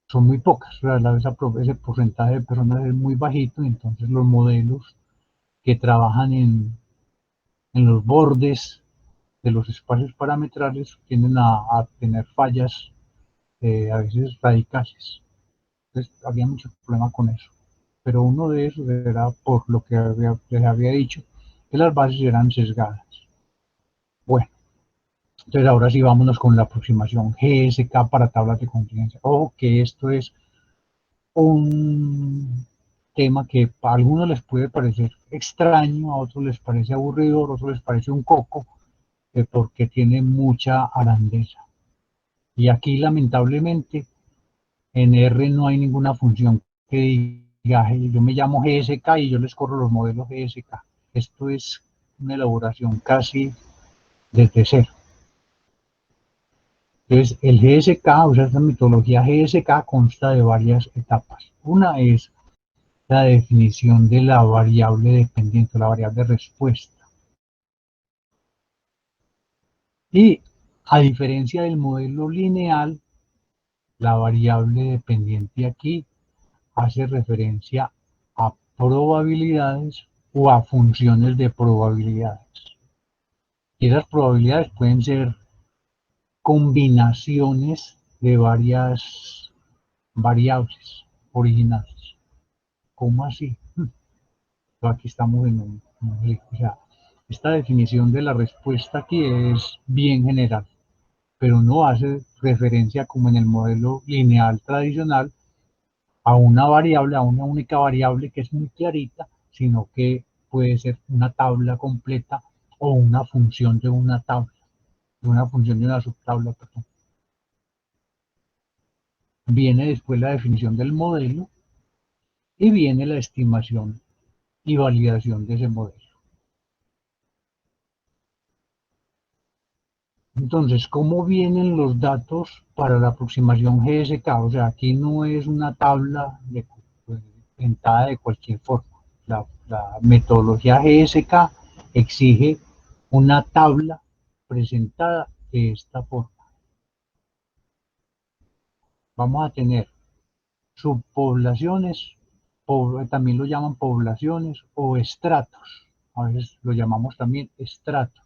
son muy pocas, o sea, ese porcentaje de personas es muy bajito, y entonces los modelos que trabajan en los bordes de los espacios parametrales tienden a tener fallas a veces radicales. Entonces había mucho problema con eso. Pero uno de esos era por lo que les había dicho, que las bases eran sesgadas. Bueno, entonces ahora sí vámonos con la aproximación GSK para tablas de contingencia. Ojo que esto es un tema que a algunos les puede parecer extraño, a otros les parece aburrido, a otros les parece un coco, porque tiene mucha arandela. Y aquí lamentablemente en R no hay ninguna función que diga, yo me llamo GSK y yo les corro los modelos GSK. Esto es una elaboración casi desde cero. Entonces, el GSK, o sea, esta metodología GSK consta de varias etapas. Una es la definición de la variable dependiente, la variable respuesta. Y a diferencia del modelo lineal, la variable dependiente aquí hace referencia a probabilidades o a funciones de probabilidades. Y esas probabilidades pueden ser combinaciones de varias variables originales. ¿Cómo así? Aquí estamos en o sea, esta definición de la respuesta aquí es bien general, pero no hace referencia como en el modelo lineal tradicional a una variable, a una única variable que es muy clarita, sino que puede ser una tabla completa o una función de una tabla, de una función de una subtabla, perdón. Viene después la definición del modelo y viene la estimación y validación de ese modelo. Entonces, ¿cómo vienen los datos para la aproximación GSK? O sea, aquí no es una tabla presentada de cualquier forma. La metodología GSK exige una tabla presentada de esta forma. Vamos a tener subpoblaciones, también lo llaman poblaciones o estratos. A veces lo llamamos también estratos.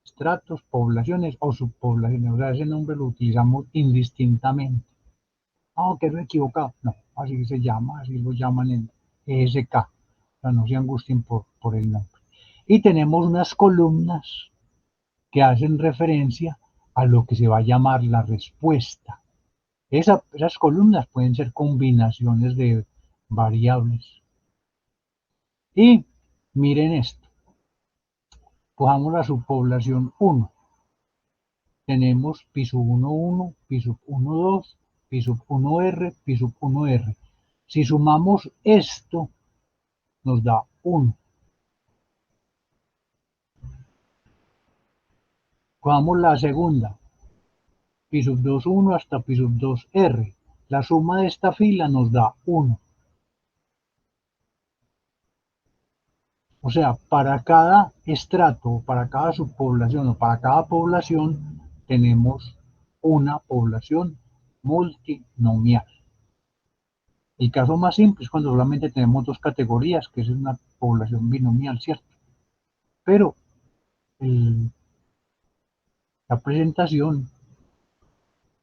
Estratos, poblaciones o subpoblaciones. O sea, ese nombre lo utilizamos indistintamente. Que no he equivocado. No, así se llama, así lo llaman en ESK. O sea, no se angustien por el nombre. Y tenemos unas columnas que hacen referencia a lo que se va a llamar la respuesta. Esas columnas pueden ser combinaciones de variables. Y miren esto, cojamos la subpoblación 1. Tenemos pi sub 1, 1, pi sub 1, 2, pi sub 1R, pi sub 1R. Si sumamos esto, nos da 1. Cojamos la segunda, pi sub 2, 1 hasta pi sub 2R. La suma de esta fila nos da 1. O sea, para cada estrato, para cada subpoblación o para cada población, tenemos una población multinomial. El caso más simple es cuando solamente tenemos dos categorías, que es una población binomial, ¿cierto? Pero la presentación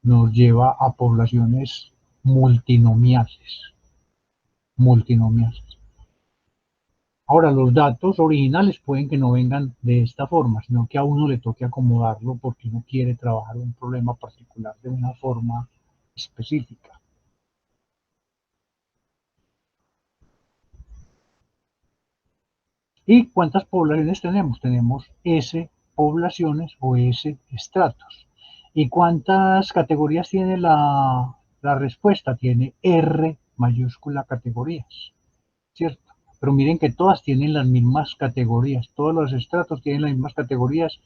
nos lleva a poblaciones multinomiales. Multinomiales. Ahora, los datos originales pueden que no vengan de esta forma, sino que a uno le toque acomodarlo porque uno quiere trabajar un problema particular de una forma específica. ¿Y cuántas poblaciones tenemos? Tenemos S poblaciones o S estratos. ¿Y cuántas categorías tiene la respuesta? Tiene R mayúscula categorías, ¿cierto? Pero miren que todas tienen las mismas categorías, todos los estratos tienen las mismas categorías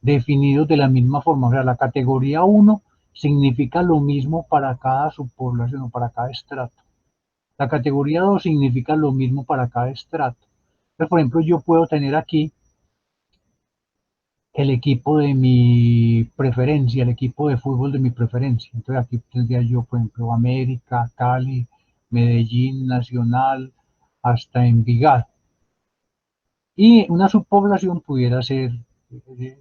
definidos de la misma forma. O sea, la categoría 1 significa lo mismo para cada subpoblación o para cada estrato. La categoría 2 significa lo mismo para cada estrato. Entonces, por ejemplo, yo puedo tener aquí el equipo de mi preferencia, el equipo de fútbol de mi preferencia. Entonces aquí tendría yo, por ejemplo, América, Cali, Medellín, Nacional, hasta Envigado. Y una subpoblación pudiera ser,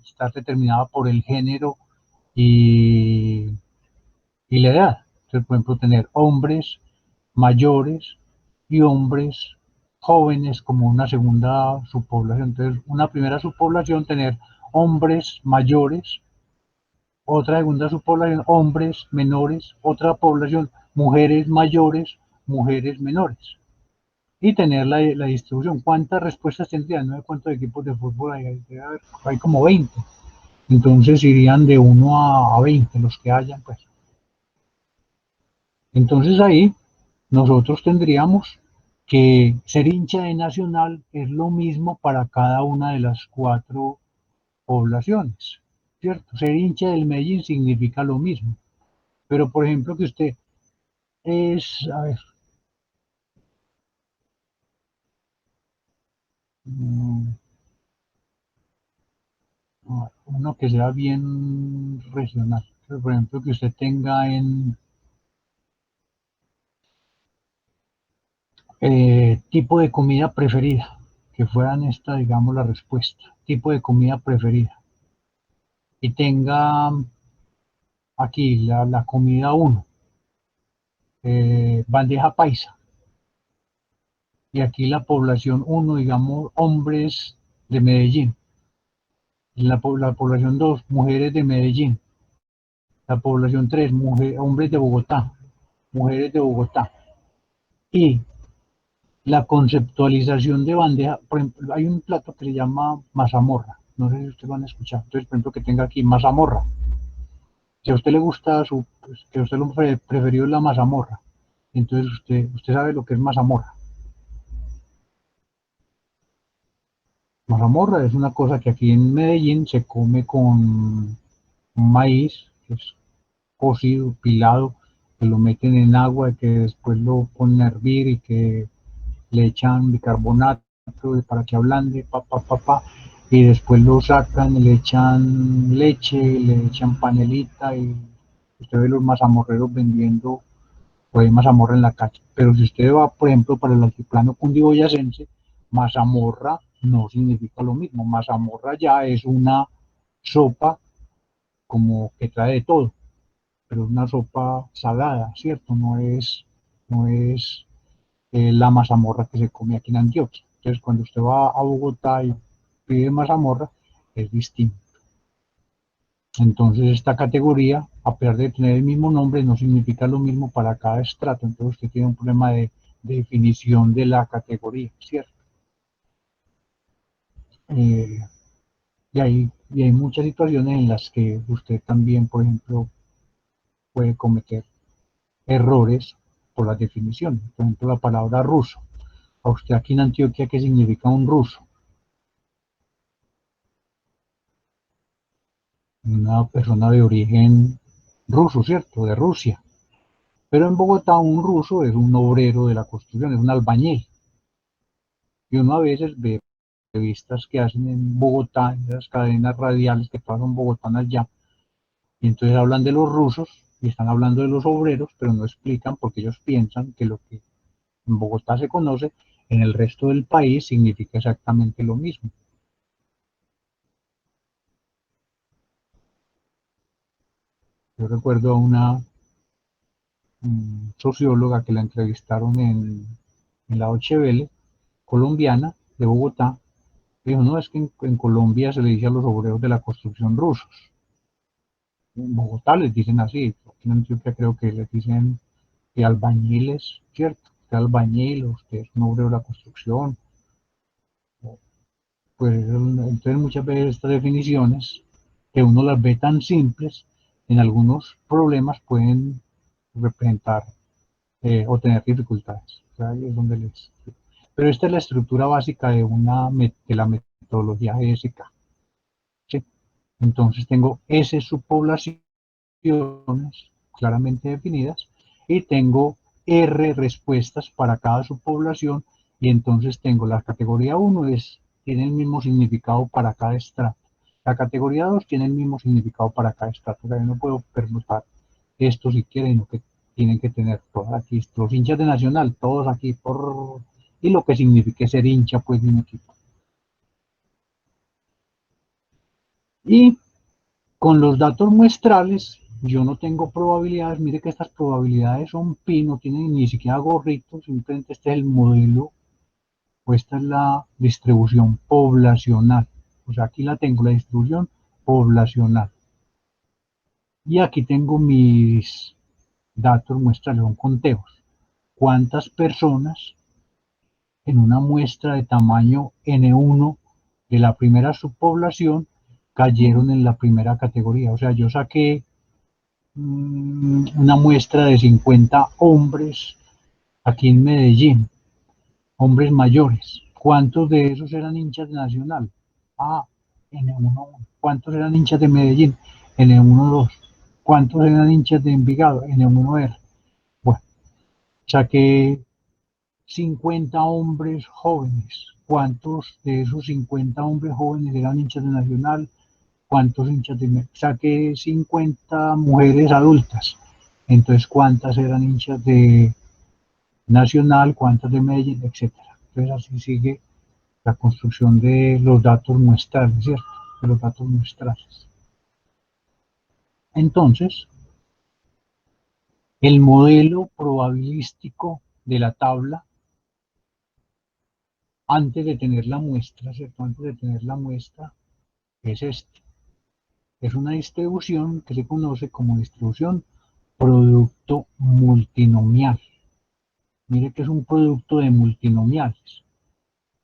estar determinada por el género y, y la edad. Entonces, por ejemplo, tener hombres mayores y hombres jóvenes como una segunda subpoblación. Entonces, una primera subpoblación, tener hombres mayores, otra segunda subpoblación, hombres menores, otra población, mujeres mayores, mujeres menores. Y tener la distribución. ¿Cuántas respuestas tendrían? No sé cuántos equipos de fútbol hay como 20. Entonces irían de 1 a 20 los que hayan, pues. Entonces ahí nosotros tendríamos que ser hincha de Nacional es lo mismo para cada una de las cuatro poblaciones, ¿cierto? Ser hincha del Medellín significa lo mismo. Pero por ejemplo que usted es, a ver, mm, uno que sea bien regional. Pero, por ejemplo que usted tenga en tipo de comida preferida, que fueran esta, digamos, la respuesta, tipo de comida preferida. Y tenga aquí la comida uno, bandeja paisa. Y aquí la población uno, digamos, hombres de Medellín. La población 2, mujeres de Medellín. La población 3, hombres de Bogotá, mujeres de Bogotá. Y la conceptualización de bandeja, por ejemplo, hay un plato que se llama mazamorra. No sé si ustedes lo han escuchado. Entonces, por ejemplo, que tenga aquí mazamorra. Si a usted le gusta, pues, que a usted lo preferido es la mazamorra. Entonces, usted sabe lo que es mazamorra. Mazamorra es una cosa que aquí en Medellín se come con maíz, que es cocido, pilado, que lo meten en agua y que después lo ponen a hervir y que le echan bicarbonato para que ablande, y después lo sacan, le echan leche, le echan panelita y usted ve los mazamorreros vendiendo pues mazamorra en la calle. Pero si usted va, por ejemplo, para el altiplano cundiboyacense, mazamorra no significa lo mismo. Mazamorra ya es una sopa como que trae de todo, pero es una sopa salada, ¿cierto? No es la mazamorra que se come aquí en Antioquia. Entonces, cuando usted va a Bogotá y pide mazamorra, es distinto. Entonces esta categoría, a pesar de tener el mismo nombre, no significa lo mismo para cada estrato. Entonces usted tiene un problema de definición de la categoría, ¿cierto? Eh, y hay muchas situaciones en las que usted también, por ejemplo, puede cometer errores por la definición. Por ejemplo, la palabra ruso. A usted aquí en Antioquia, ¿qué significa un ruso? Una persona de origen ruso, ¿cierto? De Rusia. Pero en Bogotá un ruso es un obrero de la construcción, es un albañil. Y uno a veces ve revistas que hacen en Bogotá, en las cadenas radiales que todas son bogotanas ya, y entonces hablan de los rusos y están hablando de los obreros, pero no explican porque ellos piensan que lo que en Bogotá se conoce, en el resto del país significa exactamente lo mismo. Yo recuerdo a una socióloga que la entrevistaron en la Deutsche Welle, colombiana, de Bogotá, dijo, no, es que en Colombia se le dice a los obreros de la construcción rusos. En Bogotá les dicen así, aquí en Antioquia creo que les dicen que albañiles, ¿cierto? Usted albañil, usted es un obrero de la construcción. Pues entonces muchas veces estas definiciones, que uno las ve tan simples, en algunos problemas pueden representar o tener dificultades. O sea, ahí es donde les... Pero esta es la estructura básica de la metodología GSK. ¿Sí? Entonces tengo S subpoblaciones claramente definidas y tengo R respuestas para cada subpoblación y entonces tengo la categoría 1 tiene el mismo significado para cada estrato. La categoría 2 tiene el mismo significado para cada estrato. O sea, yo no puedo permutar esto si quieren, sino que tienen que tener todos aquí, los hinchas de Nacional, todos aquí por... y lo que signifique ser hincha pues de un equipo. Y con los datos muestrales, yo no tengo probabilidades. Mire que estas probabilidades son pi, no tienen ni siquiera gorritos, simplemente este es el modelo, o esta es la distribución poblacional. O sea, aquí la tengo, la distribución poblacional. Y aquí tengo mis datos muestrales, son conteos. ¿Cuántas personas en una muestra de tamaño N1 de la primera subpoblación cayeron en la primera categoría? O sea, yo saqué una muestra de 50 hombres aquí en Medellín, hombres mayores. ¿Cuántos de esos eran hinchas de Nacional? Ah, N1. ¿Cuántos eran hinchas de Medellín? N12. ¿Cuántos eran hinchas de Envigado? N1R. Bueno, saqué 50 hombres jóvenes. ¿Cuántos de esos 50 hombres jóvenes eran hinchas de Nacional? ¿Cuántos hinchas de Medellín? Saqué 50 mujeres adultas. Entonces, ¿cuántas eran hinchas de Nacional? ¿Cuántas de Medellín? Etcétera. Entonces, así sigue la construcción de los datos muestrales, ¿cierto? De los datos muestrales. Entonces, el modelo probabilístico de la tabla, antes de tener la muestra, ¿cierto? Antes de tener la muestra, es este. Es una distribución que se conoce como distribución producto multinomial. Mire que es un producto de multinomiales.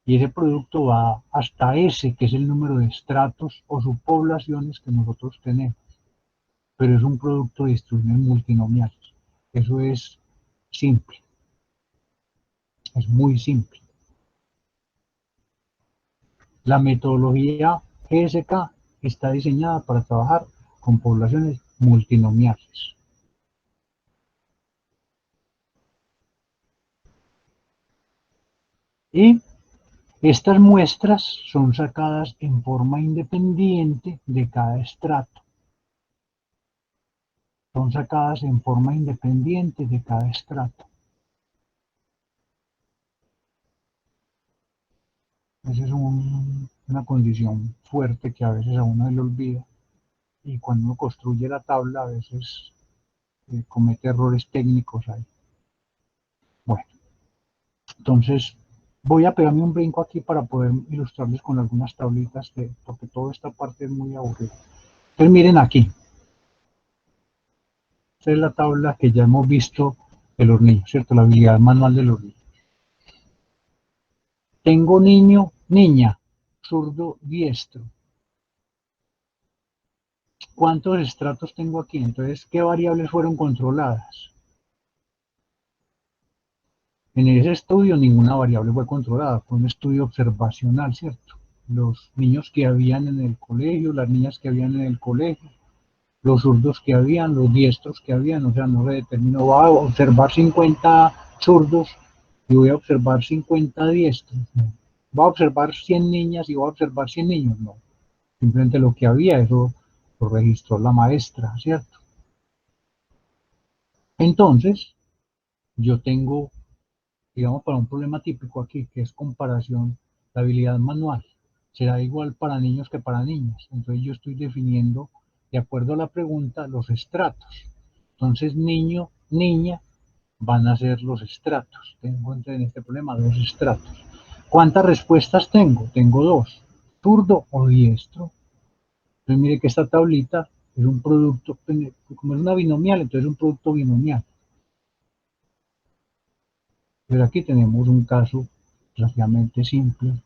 Y ese producto va hasta S, que es el número de estratos o subpoblaciones que nosotros tenemos. Pero es un producto de distribuciones multinomiales. Eso es simple, es muy simple. La metodología GSK está diseñada para trabajar con poblaciones multinomiales. Y estas muestras son sacadas en forma independiente de cada estrato. Son sacadas en forma independiente de cada estrato. Esa es una condición fuerte que a veces a uno se le olvida. Y cuando uno construye la tabla, a veces comete errores técnicos ahí. Bueno, entonces voy a pegarme un brinco aquí para poder ilustrarles con algunas tablitas, porque toda esta parte es muy aburrida. Entonces miren aquí, esta es la tabla que ya hemos visto de los niños, ¿cierto? La habilidad manual de los niños. Tengo niño, niña, zurdo, diestro. ¿Cuántos estratos tengo aquí? Entonces, ¿qué variables fueron controladas? En ese estudio ninguna variable fue controlada, fue un estudio observacional, ¿cierto? Los niños que habían en el colegio, las niñas que habían en el colegio, los zurdos que habían, los diestros que habían, o sea, no se determinó, voy a observar 50 zurdos y voy a observar 50 diestros, no. Voy a observar 100 niñas y voy a observar 100 niños, no. Simplemente lo que había, eso lo registró la maestra, ¿cierto? Entonces, yo tengo, digamos, para un problema típico aquí, que es comparación, la habilidad manual, será igual para niños que para niñas. Entonces yo estoy definiendo, de acuerdo a la pregunta, los estratos. Entonces, niño, niña, van a ser los estratos. Tengo en este problema dos estratos. ¿Cuántas respuestas tengo? Tengo dos, zurdo o diestro. Entonces mire que esta tablita es un producto, como es una binomial, entonces es un producto binomial. Pero aquí tenemos un caso relativamente simple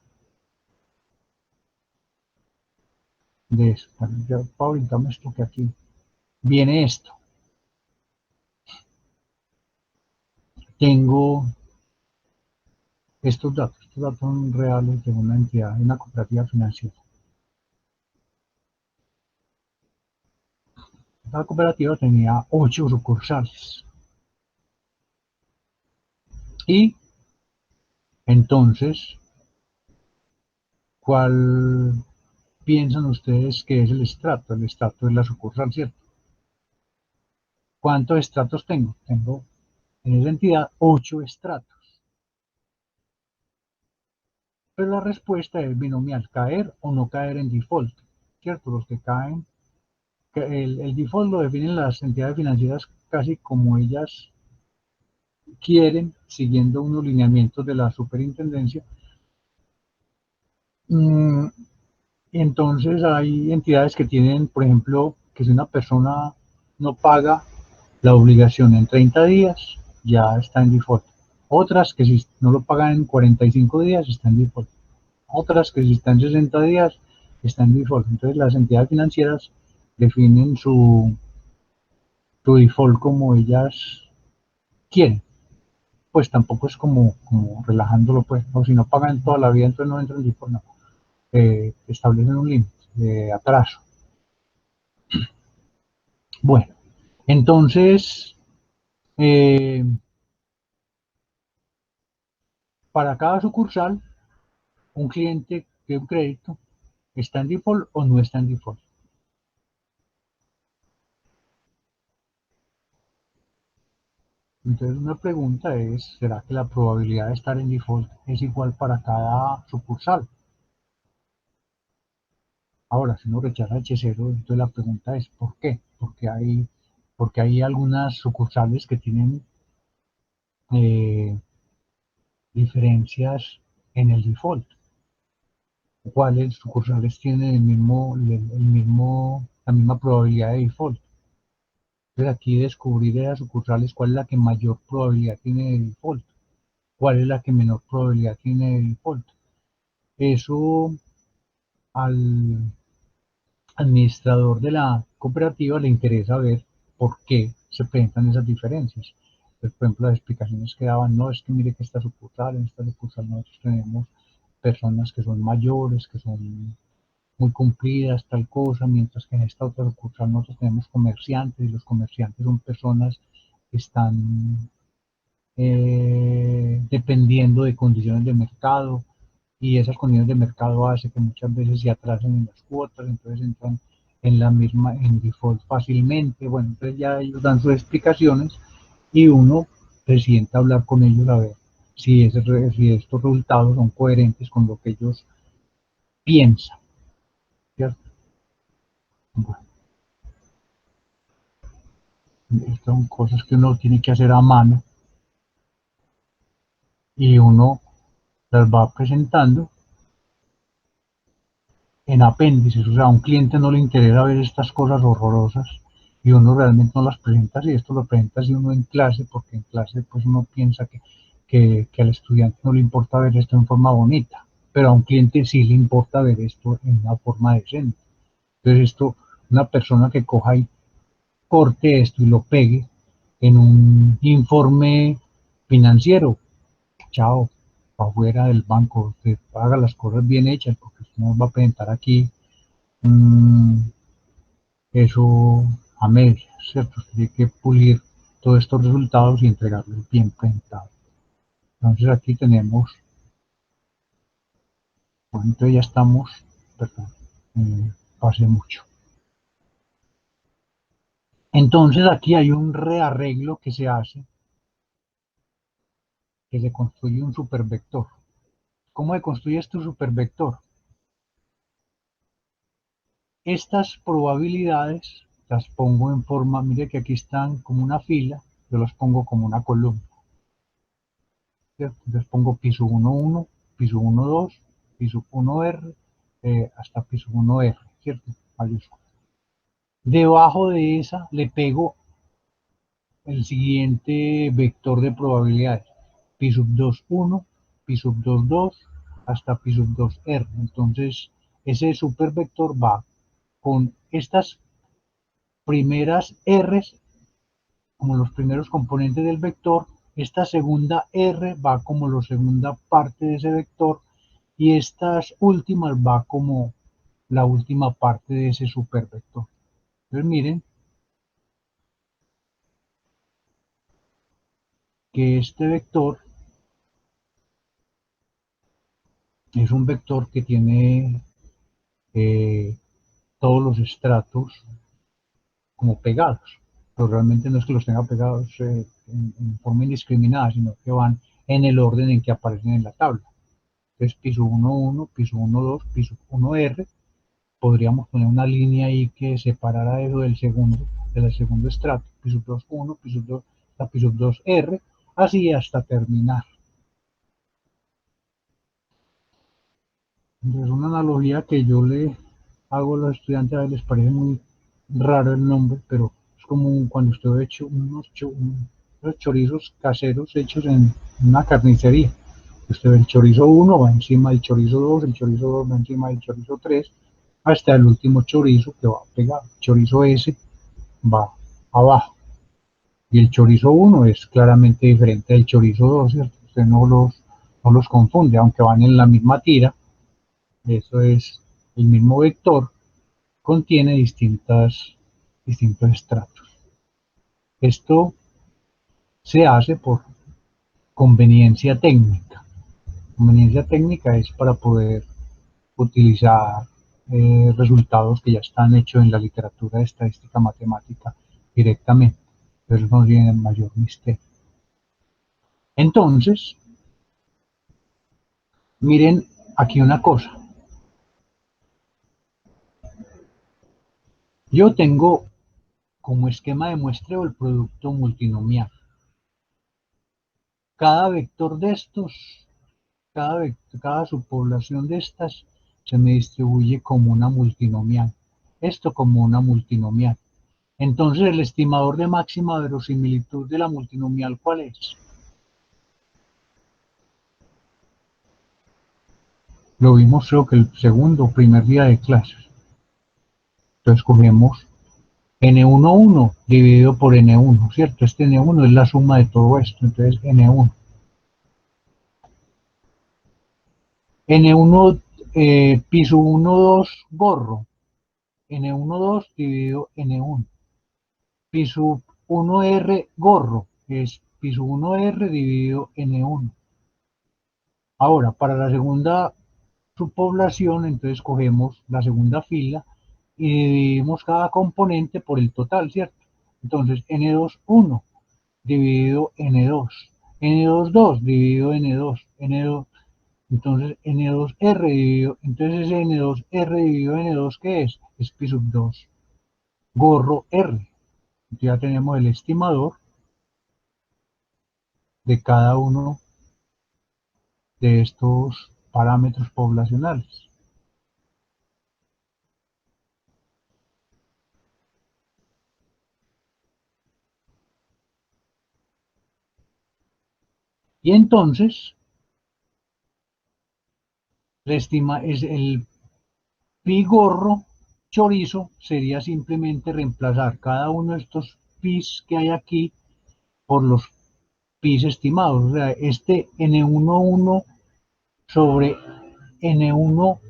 de eso. Ya para brincarme esto que aquí viene esto. Tengo estos datos son reales de una entidad, de una cooperativa financiera. La cooperativa tenía 8 sucursales. Y entonces, ¿cuál piensan ustedes que es el estrato? El estrato es la sucursal, ¿cierto? ¿Cuántos estratos tengo? Tengo en esa entidad 8 estratos. Pero la respuesta es binomial, caer o no caer en default, ¿cierto? Los que caen, el default lo definen las entidades financieras casi como ellas quieren, siguiendo unos lineamientos de la superintendencia. Mm, Entonces hay entidades que tienen, por ejemplo, que si una persona no paga la obligación en 30 días, ya está en default. Otras que si no lo pagan en 45 días, están en default. Otras que si están en 60 días, están en default. Entonces las entidades financieras definen su default como ellas quieren. Pues tampoco es como relajándolo, pues, o si no pagan toda la vida, entonces no entran en default, no. Establecen un límite de atraso. Bueno, entonces, eh, para cada sucursal, un cliente de un crédito está en default o no está en default. Entonces, una pregunta es, ¿será que la probabilidad de estar en default es igual para cada sucursal? Ahora, si uno rechaza H0, entonces la pregunta es, ¿por qué? Porque hay algunas sucursales que tienen eh, diferencias en el default. ¿Cuáles sucursales tienen la misma probabilidad de default? Entonces aquí descubrir de las sucursales cuál es la que mayor probabilidad tiene de default, cuál es la que menor probabilidad tiene de default. Eso al administrador de la cooperativa le interesa ver por qué se presentan esas diferencias. Pues, por ejemplo, las explicaciones que daban, no, es que mire que en esta sucursal nosotros tenemos personas que son mayores, que son muy cumplidas, tal cosa, mientras que en esta otra sucursal nosotros tenemos comerciantes y los comerciantes son personas que están dependiendo de condiciones de mercado y esas condiciones de mercado hace que muchas veces se atrasen en las cuotas, entonces entran en la misma, en default fácilmente. Bueno, entonces ya ellos dan sus explicaciones y uno se sienta a hablar con ellos a ver si estos resultados son coherentes con lo que ellos piensan, ¿cierto? Bueno, estas son cosas que uno tiene que hacer a mano y uno las va presentando en apéndices. O sea, a un cliente no le interesa ver estas cosas horrorosas y uno realmente no las presenta así. Esto lo presenta así uno en clase, porque en clase pues uno piensa que al estudiante no le importa ver esto en forma bonita, pero a un cliente sí le importa ver esto en una forma decente. Entonces esto, una persona que coja y corte esto y lo pegue en un informe financiero, chao, para afuera del banco, usted haga las cosas bien hechas, porque usted no va a presentar aquí mmm, eso a medias, ¿cierto? Usted tiene que pulir todos estos resultados y entregarlos bien presentados. Entonces aquí tenemos, bueno, entonces ya estamos, perdón, pasé mucho. Entonces aquí hay un rearreglo que se hace, que se construye un supervector. ¿Cómo se construye este supervector? Estas probabilidades las pongo en forma, mire que aquí están como una fila, yo las pongo como una columna, ¿cierto? Entonces pongo piso 1, 1, piso 1, 2, piso 1R, hasta piso 1R, ¿cierto? Mayúscula. Debajo de esa le pego el siguiente vector de probabilidades, pi sub 2, 1, pi sub 2, 2, hasta pi sub 2, R. Entonces, ese supervector va con estas primeras R's como los primeros componentes del vector, esta segunda R va como la segunda parte de ese vector y estas últimas va como la última parte de ese supervector. Entonces miren que este vector es un vector que tiene eh, todos los estratos como pegados, pero realmente no es que los tenga pegados en forma indiscriminada, sino que van en el orden en que aparecen en la tabla. Entonces piso 1, 1, piso 1, 2, piso 1, R, podríamos poner una línea ahí que separara eso del segundo estrato, piso 2, 1, piso 2, hasta piso 2, R, así hasta terminar. Entonces una analogía que yo le hago a los estudiantes, a veces les parece muy raro el nombre, pero es como cuando usted ha hecho unos chorizos caseros hechos en una carnicería. Usted ve el chorizo 1 va encima del chorizo 2, el chorizo 2 va encima del chorizo 3, hasta el último chorizo que va pegado. El chorizo S va abajo. Y el chorizo 1 es claramente diferente del chorizo 2, ¿cierto? Usted no los confunde, aunque van en la misma tira, eso es el mismo vector, contiene distintos estratos. Esto se hace por conveniencia técnica. Conveniencia técnica es para poder utilizar resultados que ya están hechos en la literatura de estadística matemática directamente. Pero no tiene mayor misterio. Entonces, miren aquí una cosa. Yo tengo como esquema de muestreo el producto multinomial. Cada vector de estos, cada subpoblación de estas se me distribuye como una multinomial. Esto como una multinomial. Entonces, el estimador de máxima verosimilitud de la multinomial, ¿cuál es? Lo vimos creo que el segundo o primer día de clases. Entonces cogemos N11 dividido por N1, ¿cierto? Este N1 es la suma de todo esto, entonces N1. N1 piso 1, 2 gorro, N1, 2 dividido N1. Piso 1R gorro es piso 1R dividido N1. Ahora, para la segunda subpoblación, entonces cogemos la segunda fila y dividimos cada componente por el total, ¿cierto? Entonces, N2, 1 dividido N2, N2, 2 dividido N2, N2, entonces N2R dividido, entonces ese N2R dividido N2, ¿qué es? Es pi sub 2, gorro R. Entonces ya tenemos el estimador de cada uno de estos parámetros poblacionales. Y entonces, el pi gorro chorizo sería simplemente reemplazar cada uno de estos pis que hay aquí por los pis estimados. O sea, este n11 sobre n1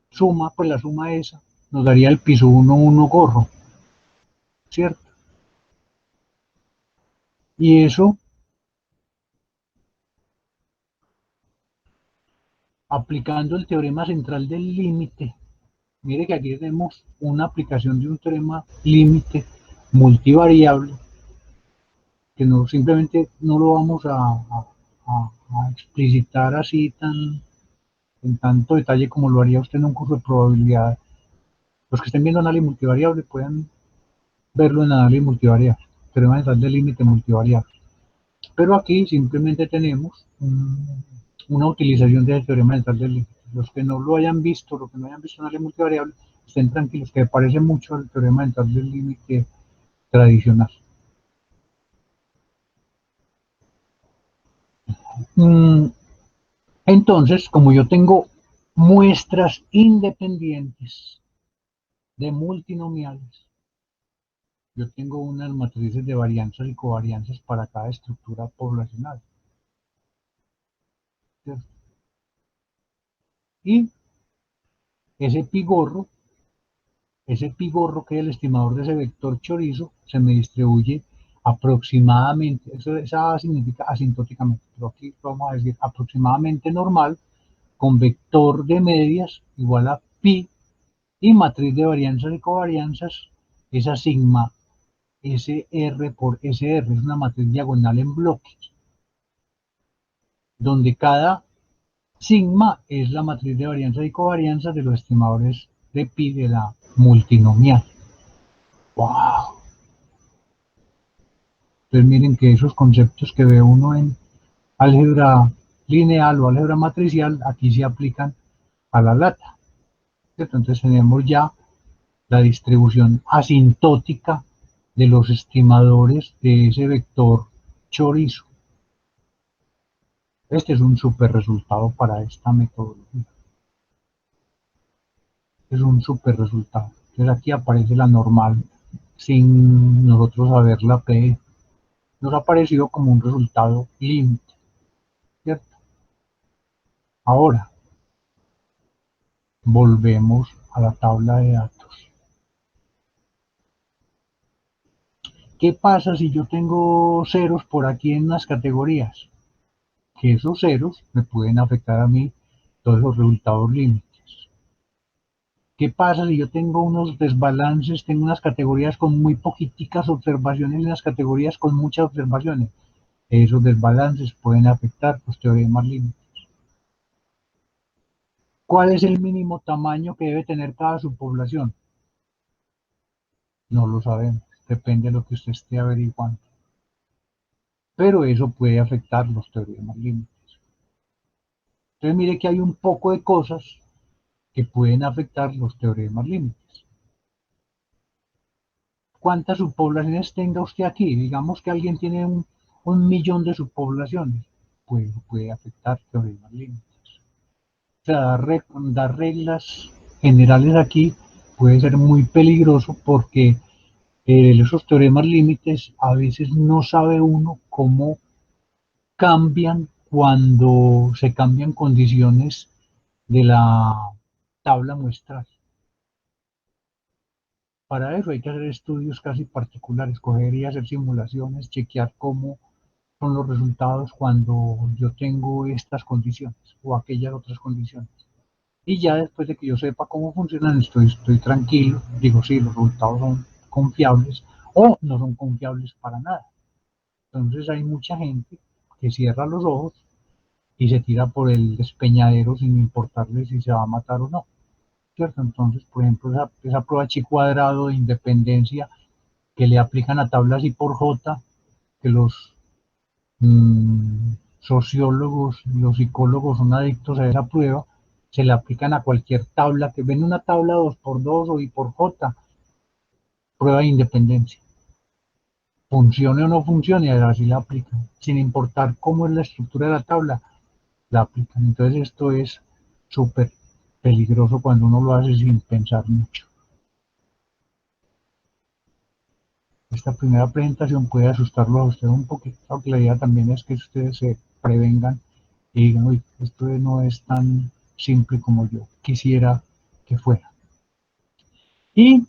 suma, pues la suma esa nos daría el piso 1,1 gorro, ¿cierto? Y eso, aplicando el teorema central del límite, mire que aquí tenemos una aplicación de un teorema límite multivariable, que no simplemente no lo vamos a explicitar así en tanto detalle como lo haría usted en un curso de probabilidad. Los que estén viendo análisis multivariable pueden verlo en análisis multivariable, teorema central del límite multivariable. Pero aquí simplemente tenemos una utilización del teorema central del límite. Los que no lo hayan visto, los que no hayan visto análisis multivariable, estén tranquilos, que parece mucho al teorema central del límite tradicional. Entonces, como yo tengo muestras independientes de multinomiales, yo tengo unas matrices de varianzas y covarianzas para cada estructura poblacional, ¿cierto? Y ese pigorro Ese pi gorro, que es el estimador de ese vector chorizo, se me distribuye aproximadamente, esa significa asintóticamente, pero aquí vamos a decir aproximadamente normal, con vector de medias igual a pi y matriz de varianzas y covarianzas, esa sigma SR por SR, es una matriz diagonal en bloques, donde cada sigma es la matriz de varianzas y covarianzas de los estimadores de pi de la multinomial. ¡Wow! Entonces miren que esos conceptos que ve uno en álgebra lineal o álgebra matricial, aquí se aplican a la lata, ¿cierto? Entonces tenemos ya la distribución asintótica de los estimadores de ese vector chorizo. Este es un super resultado para esta metodología. Es un super resultado. Entonces aquí aparece la normal sin nosotros saber la P. Nos ha aparecido como un resultado límite, ¿cierto? Ahora, volvemos a la tabla de datos. ¿Qué pasa si yo tengo ceros por aquí en las categorías? Que esos ceros me pueden afectar a mí todos los resultados límites. ¿Qué pasa si yo tengo unos desbalances, tengo unas categorías con muy poquiticas observaciones y unas categorías con muchas observaciones? Esos desbalances pueden afectar los teoremas límites. ¿Cuál es el mínimo tamaño que debe tener cada subpoblación? No lo sabemos, depende de lo que usted esté averiguando. Pero eso puede afectar los teoremas límites. Entonces mire que hay un poco de cosas que pueden afectar los teoremas límites. ¿Cuántas subpoblaciones tenga usted aquí? Digamos que alguien tiene un millón de subpoblaciones. Pues puede afectar teoremas límites. O sea, dar reglas generales aquí puede ser muy peligroso porque esos teoremas límites a veces no sabe uno cómo cambian cuando se cambian condiciones de la tabla muestral. Para eso hay que hacer estudios casi particulares, coger y hacer simulaciones, chequear cómo son los resultados cuando yo tengo estas condiciones o aquellas otras condiciones. Y ya después de que yo sepa cómo funcionan, estoy tranquilo, digo, sí, los resultados son confiables o no son confiables para nada. Entonces hay mucha gente que cierra los ojos y se tira por el despeñadero sin importarle si se va a matar o no, ¿cierto? Entonces, por ejemplo, esa prueba chi cuadrado de independencia que le aplican a tablas I por J, que los sociólogos, los psicólogos son adictos a esa prueba, se le aplican a cualquier tabla, que ven una tabla 2 por 2 o I por J, prueba de independencia. funcione o no funcione, así la aplican, sin importar cómo es la estructura de la tabla, la aplican. Entonces esto es súper peligroso cuando uno lo hace sin pensar mucho. Esta primera presentación puede asustarlos a ustedes un poquito, aunque la idea también es que ustedes se prevengan y digan, uy, esto no es tan simple como yo quisiera que fuera. Y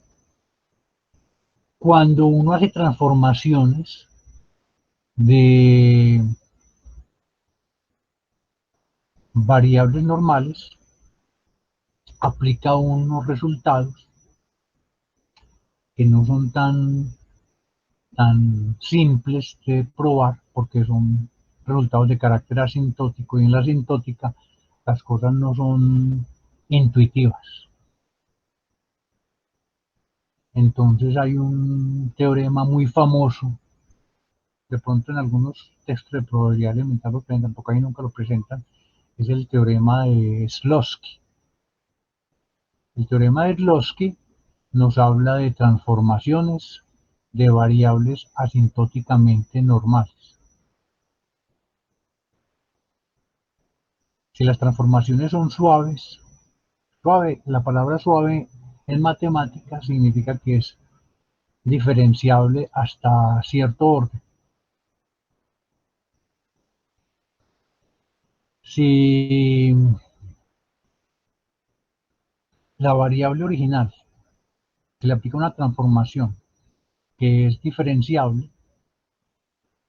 cuando uno hace transformaciones de variables normales, aplica unos resultados que no son tan simples de probar porque son resultados de carácter asintótico y en la asintótica las cosas no son intuitivas. Entonces hay un teorema muy famoso, de pronto en algunos textos de probabilidad elemental lo presentan, porque ahí nunca lo presentan, es el teorema de Shlodsky. El teorema de Shlodsky nos habla de transformaciones de variables asintóticamente normales. Si las transformaciones son suaves, suave, la palabra suave en matemática significa que es diferenciable hasta cierto orden. Si la variable original se le aplica una transformación que es diferenciable,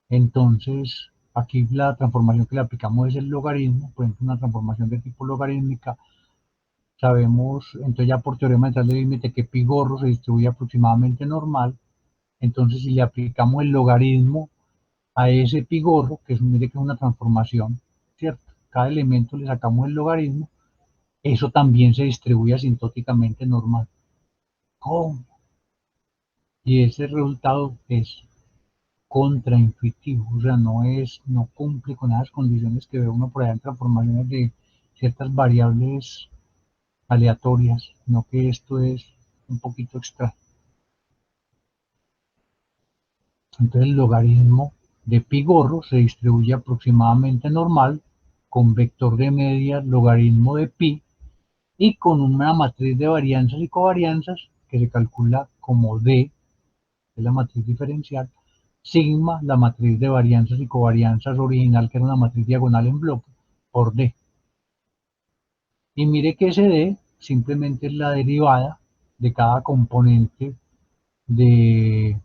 entonces aquí la transformación que le aplicamos es el logaritmo, por ejemplo una transformación de tipo logarítmica. Sabemos, entonces ya por teorema de límite que pi gorro se distribuye aproximadamente normal. Entonces si le aplicamos el logaritmo a ese pi gorro, que es, mire que es una transformación, ¿cierto? Cada elemento le sacamos el logaritmo, eso también se distribuye asintóticamente normal. ¿Cómo? Y ese resultado es contraintuitivo, o sea, no cumple con esas condiciones que ve uno por allá en transformaciones de ciertas variables aleatorias, sino que esto es un poquito extraño. Entonces el logaritmo de pi gorro se distribuye aproximadamente normal con vector de medias logaritmo de pi y con una matriz de varianzas y covarianzas que se calcula como D, que es la matriz diferencial, sigma, la matriz de varianzas y covarianzas original, que era una matriz diagonal en bloque, por D. Y mire que ese D simplemente es la derivada de cada componente de,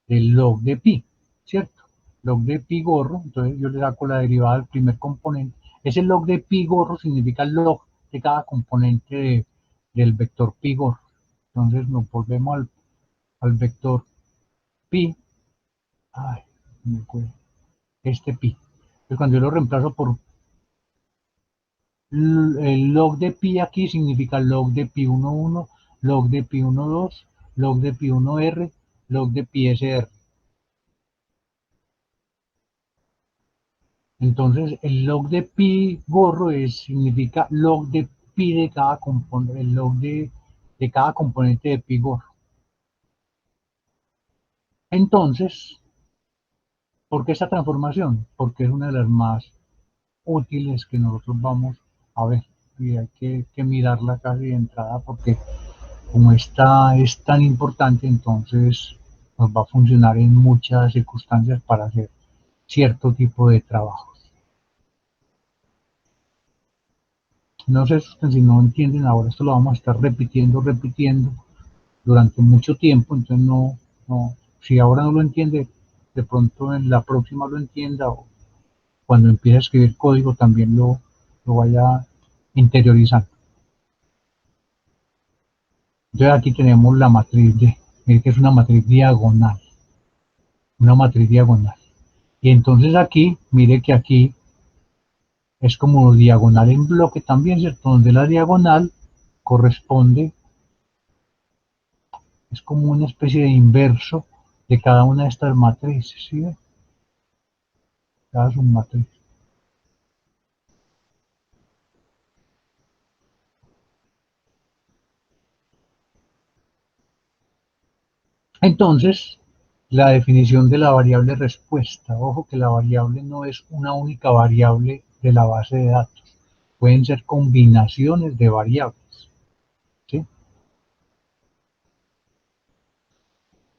del log de pi, ¿cierto? Log de pi gorro, entonces yo le saco la derivada del primer componente. Ese log de pi gorro significa el log de cada componente del vector pi gorro. Entonces nos volvemos al vector pi, ay, me acuerdo, este pi. Entonces cuando yo lo reemplazo por el log de pi aquí significa log de pi 1,1, log de pi 1,2, log de pi 1r, log de pi sr. Entonces el log de pi gorro significa log de pi de cada componente, el log de cada componente de pi gorro. Entonces, ¿por qué esta transformación? Porque es una de las más útiles que nosotros vamos a ver y hay que mirarla casi de entrada porque como esta es tan importante, entonces nos va a funcionar en muchas circunstancias para hacer cierto tipo de trabajos. No sé si no entienden ahora, esto lo vamos a estar repitiendo durante mucho tiempo, entonces si ahora no lo entiende, de pronto en la próxima lo entienda o cuando empiece a escribir código también lo vaya interiorizando. Entonces aquí tenemos la matriz de, mire que es una matriz diagonal. Y entonces aquí, mire que aquí es como diagonal en bloque también, ¿cierto? Donde la diagonal corresponde, es como una especie de inverso de cada una de estas matrices, ¿sí? Cada submatriz. Entonces, la definición de la variable respuesta. Ojo que la variable no es una única variable de la base de datos. Pueden ser combinaciones de variables. ¿Sí?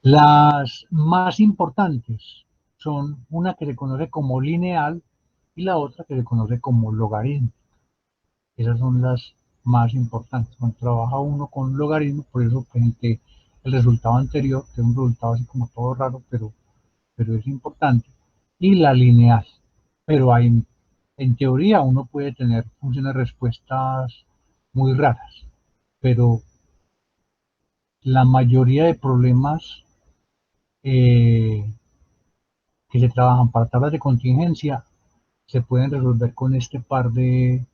Las más importantes son una que se conoce como lineal y la otra que se conoce como logaritmo. Esas son las más importantes. Cuando trabaja uno con logaritmo, por eso presenté el resultado anterior, que es un resultado así como todo raro, pero es importante. Y la lineal. Pero hay, en teoría uno puede tener funciones de respuestas muy raras, pero la mayoría de problemas eh, que se trabajan para tablas de contingencia se pueden resolver con este par de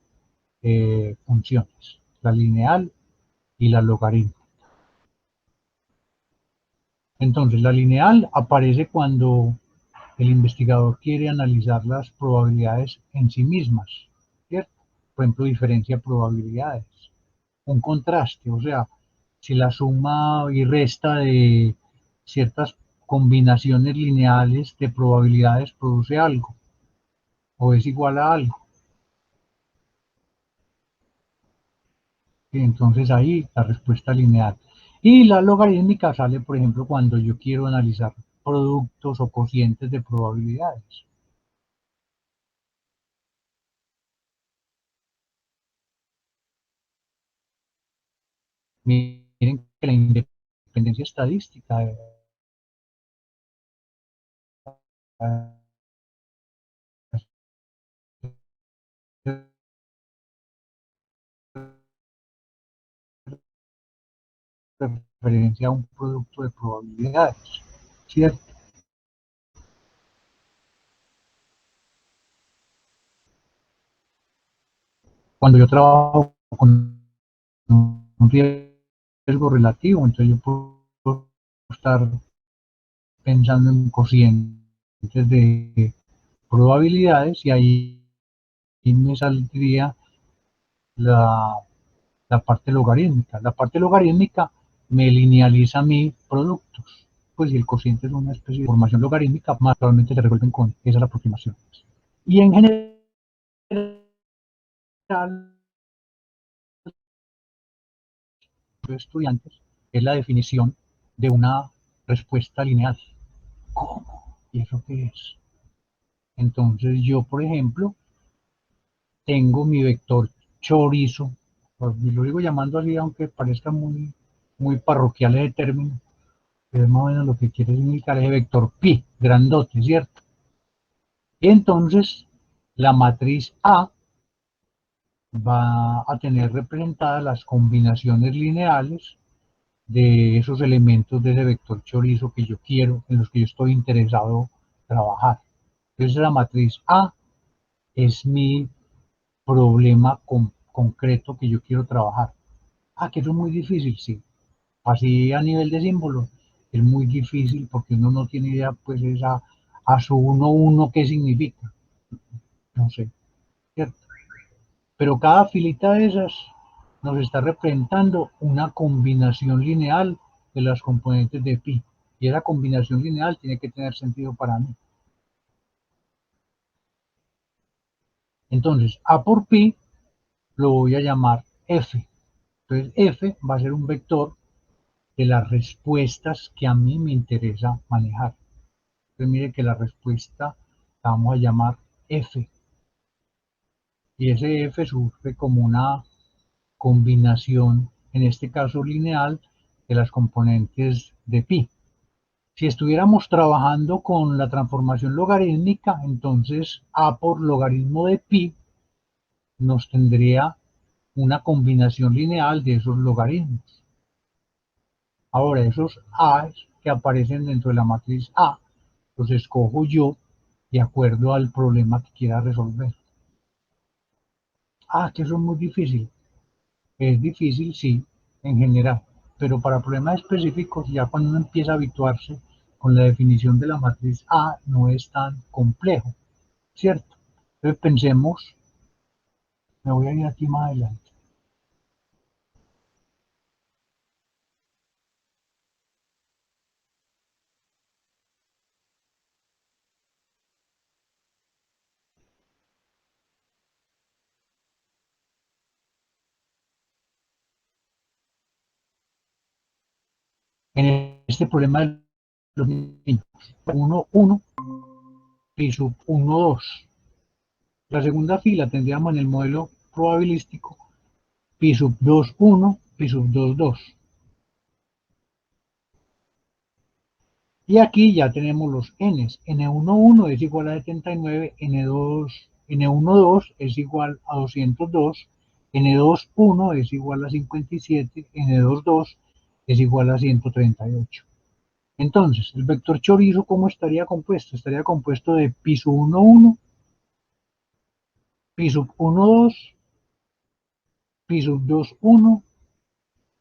funciones, la lineal y la logaritmo. Entonces, la lineal aparece cuando el investigador quiere analizar las probabilidades en sí mismas, ¿cierto? Por ejemplo, diferencia probabilidades, un contraste, o sea, si la suma y resta de ciertas combinaciones lineales de probabilidades produce algo o es igual a algo. Entonces ahí la respuesta lineal. Y la logarítmica sale, por ejemplo, cuando yo quiero analizar productos o cocientes de probabilidades. Miren que la independencia estadística referencia a un producto de probabilidades, ¿cierto? Cuando yo trabajo con un riesgo relativo, entonces yo puedo estar pensando en cocientes de probabilidades y ahí me saldría la, la parte logarítmica. La parte logarítmica me linealiza mis productos. Pues si el cociente es una especie de formación logarítmica, más probablemente se resuelven con esas aproximaciones. Y en general, los estudiantes, es la definición de una respuesta lineal. ¿Cómo? ¿Y eso qué es? Entonces yo, por ejemplo, tengo mi vector chorizo, lo digo llamando así, aunque parezca muy parroquial ese término, pero es más o menos lo que quiere significar ese vector pi, grandote, ¿cierto? Y entonces la matriz A va a tener representadas las combinaciones lineales de esos elementos de ese vector chorizo que yo quiero, en los que yo estoy interesado trabajar. Entonces la matriz A es mi problema concreto que yo quiero trabajar. Ah, que eso es muy difícil, sí. Así a nivel de símbolos es muy difícil porque uno no tiene idea, pues, a su uno qué significa. No sé, ¿cierto? Pero cada filita de esas nos está representando una combinación lineal de las componentes de pi. Y esa combinación lineal tiene que tener sentido para mí. Entonces, A por pi lo voy a llamar f. Entonces, f va a ser un vector de las respuestas que a mí me interesa manejar. Entonces, mire que la respuesta la vamos a llamar f. Y ese f surge como una combinación, en este caso lineal, de las componentes de pi. Si estuviéramos trabajando con la transformación logarítmica, entonces a por logaritmo de pi nos tendría una combinación lineal de esos logaritmos. Ahora, esos a que aparecen dentro de la matriz A, los escojo yo de acuerdo al problema que quiera resolver. Ah, que eso es muy difícil. Es difícil, sí, en general, pero para problemas específicos, ya cuando uno empieza a habituarse con la definición de la matriz A, no es tan complejo, ¿cierto? Entonces pensemos, me voy a ir aquí más adelante. en este problema de los niños. 1, 1, pi sub 1, 2. La segunda fila tendríamos en el modelo probabilístico pi sub 2, 1, pi sub 2, 2. Y aquí ya tenemos los n's. N1, 1 es igual a 79, N1, 2 es igual a 202, N2, 1 es igual a 57, N2, 2 es igual a 138. Entonces, el vector chorizo, ¿cómo estaría compuesto? Estaría compuesto de pi sub 1, 1, pi sub 1, 2, pi sub 2, 1,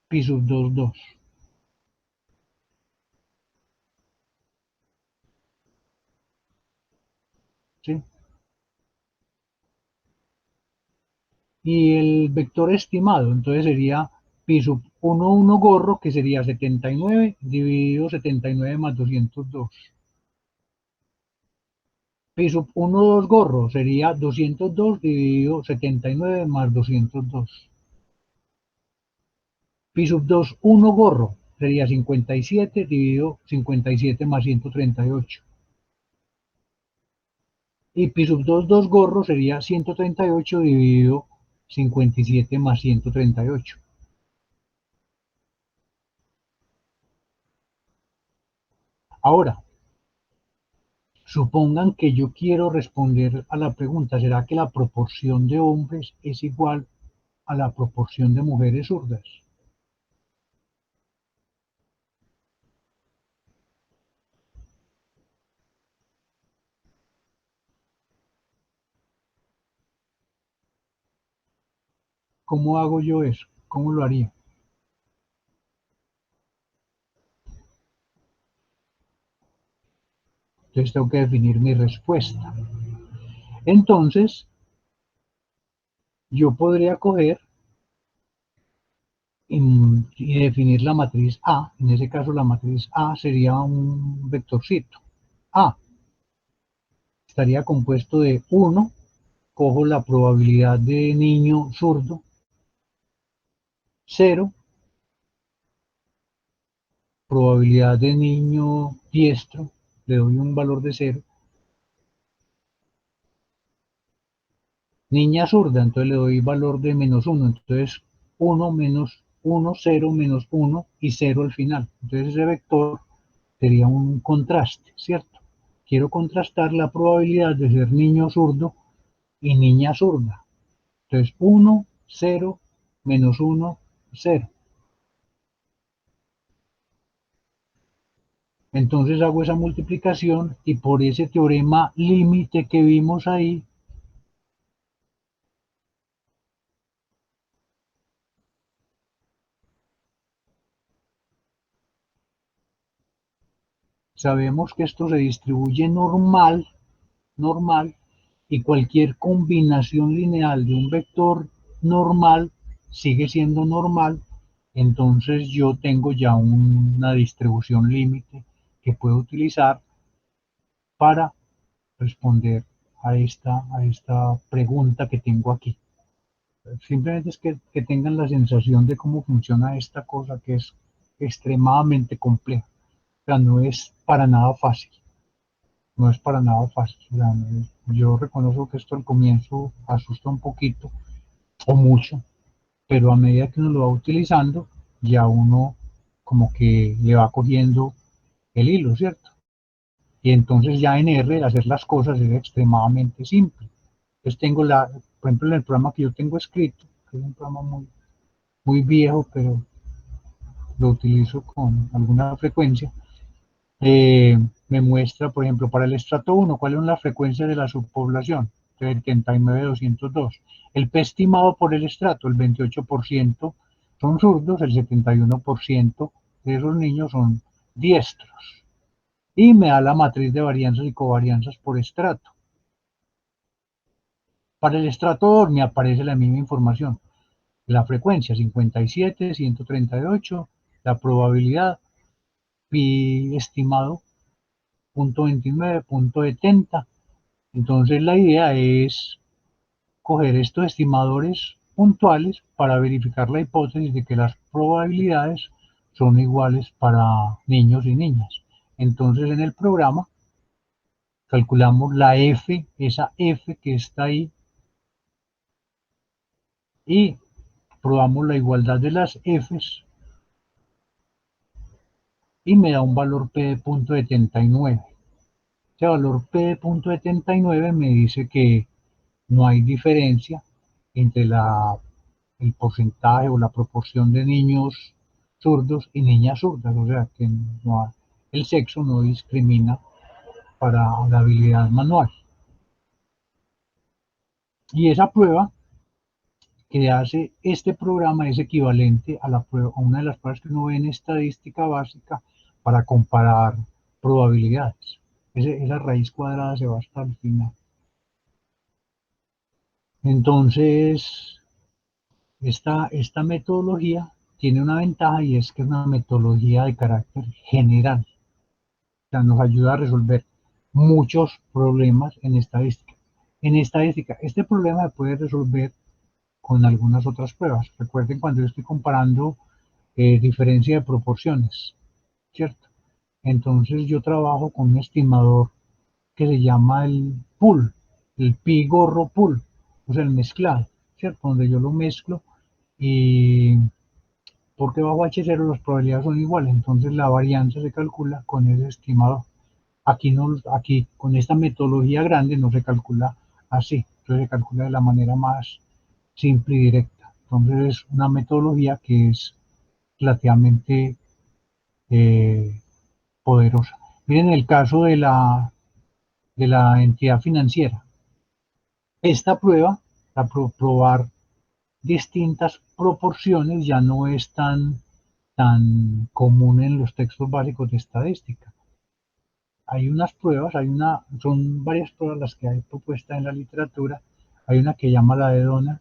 pi sub 2, 2. ¿Sí? Y el vector estimado, entonces sería pi sub 1, 1 gorro, que sería 79 dividido 79 más 202. Pi sub 1, 2 gorro sería 202 dividido 79 más 202. Pi sub 2, 1 gorro sería 57 dividido 57 más 138. Y pi sub 2, 2 gorro sería 138 dividido 57 más 138. Ahora, supongan que yo quiero responder a la pregunta, ¿será que la proporción de hombres es igual a la proporción de mujeres zurdas? ¿Cómo hago yo eso? ¿Cómo lo haría? Entonces tengo que definir mi respuesta. Entonces, yo podría coger y definir la matriz A. En ese caso, la matriz A sería un vectorcito. A estaría compuesto de 1, cojo la probabilidad de niño zurdo, 0, probabilidad de niño diestro, le doy un valor de 0, niña zurda, entonces le doy valor de menos 1, entonces 1 menos 1, 0 menos 1 y 0 al final. Entonces ese vector sería un contraste, ¿cierto? Quiero contrastar la probabilidad de ser niño zurdo y niña zurda. Entonces 1, 0, menos 1, 0. Entonces hago esa multiplicación y por ese teorema límite que vimos ahí, sabemos que esto se distribuye normal, y cualquier combinación lineal de un vector normal sigue siendo normal, entonces yo tengo ya una distribución límite que puedo utilizar para responder a esta pregunta que tengo aquí. Simplemente es que tengan la sensación de cómo funciona esta cosa que es extremadamente compleja. O sea, no es para nada fácil. No es para nada fácil. O sea, yo reconozco que esto al comienzo asusta un poquito o mucho, pero a medida que uno lo va utilizando, ya uno como que le va cogiendo el hilo, ¿cierto? Y entonces ya en R hacer las cosas es extremadamente simple. Entonces tengo por ejemplo, en el programa que yo tengo escrito, que es un programa muy viejo, pero lo utilizo con alguna frecuencia, me muestra, por ejemplo, para el estrato 1, cuál es la frecuencia de la subpoblación, 79,202. El P estimado por el estrato, el 28% son zurdos, el 71% de esos niños son diestros. Y me da la matriz de varianzas y covarianzas por estrato. Para el estrato 2 me aparece la misma información. La frecuencia 57, 138, la probabilidad, pi estimado, 0.29, 0.70. Entonces la idea es coger estos estimadores puntuales para verificar la hipótesis de que las probabilidades son iguales para niños y niñas. Entonces en el programa calculamos la F, esa F que está ahí, y probamos la igualdad de las Fs y me da un valor P de punto 79. Ese valor P de punto 79 me dice que no hay diferencia entre el porcentaje o la proporción de niños zurdos y niñas zurdas, o sea que no, el sexo no discrimina para la habilidad manual. Y esa prueba que hace este programa es equivalente a, a una de las pruebas que uno ve en estadística básica para comparar probabilidades. Esa raíz cuadrada se va hasta el final. Entonces, esta metodología tiene una ventaja y es que es una metodología de carácter general. O sea, nos ayuda a resolver muchos problemas en estadística. En estadística, este problema se puede resolver con algunas otras pruebas. Recuerden cuando yo estoy comparando diferencia de proporciones, ¿cierto? Entonces yo trabajo con un estimador que se llama el pool, el pi gorro pool, o sea, el mezclado, ¿cierto? Donde yo lo mezclo y porque bajo H0 las probabilidades son iguales, entonces la varianza se calcula con ese estimador. Aquí, no, aquí con esta metodología grande no se calcula así, entonces se calcula de la manera más simple y directa. Entonces es una metodología que es relativamente eh, poderosa. Miren el caso de la entidad financiera. Esta prueba, la probar distintas proporciones, ya no es tan común en los textos básicos de estadística. Hay unas pruebas, son varias pruebas las que hay propuestas en la literatura. Hay una que llama la de Donner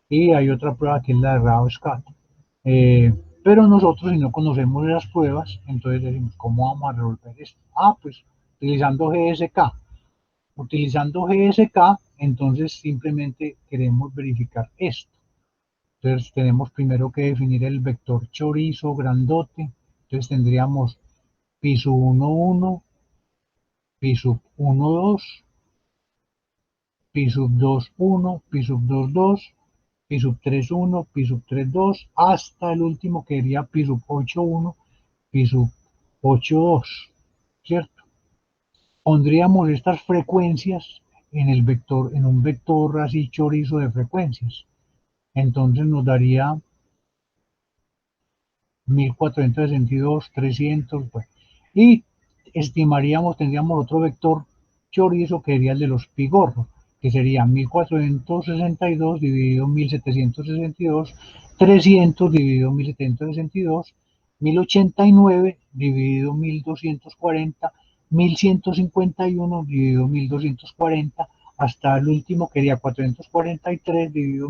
y hay otra prueba que es la de Rao-Scott. Pero nosotros, si no conocemos las pruebas, entonces decimos, ¿cómo vamos a resolver esto? Ah, pues utilizando GSK. Utilizando GSK, entonces simplemente queremos verificar esto. Entonces tenemos primero que definir el vector chorizo grandote. Entonces tendríamos pi sub 1, 1, pi sub 1, 2, pi sub 2, 1, pi sub 2, 2, pi sub 3, 1, pi sub 3, 2, hasta el último que sería pi sub 8, 1, pi sub 8, 2, ¿cierto? Pondríamos estas frecuencias en el vector, en un vector así chorizo de frecuencias. Entonces nos daría 1462, 300, bueno. Y estimaríamos, tendríamos otro vector chorizo que sería el de los pigorros, que sería 1462 dividido 1762, 300 dividido 1762, 1089 dividido 1240, 1151 dividido 1240, hasta el último que sería 443 dividido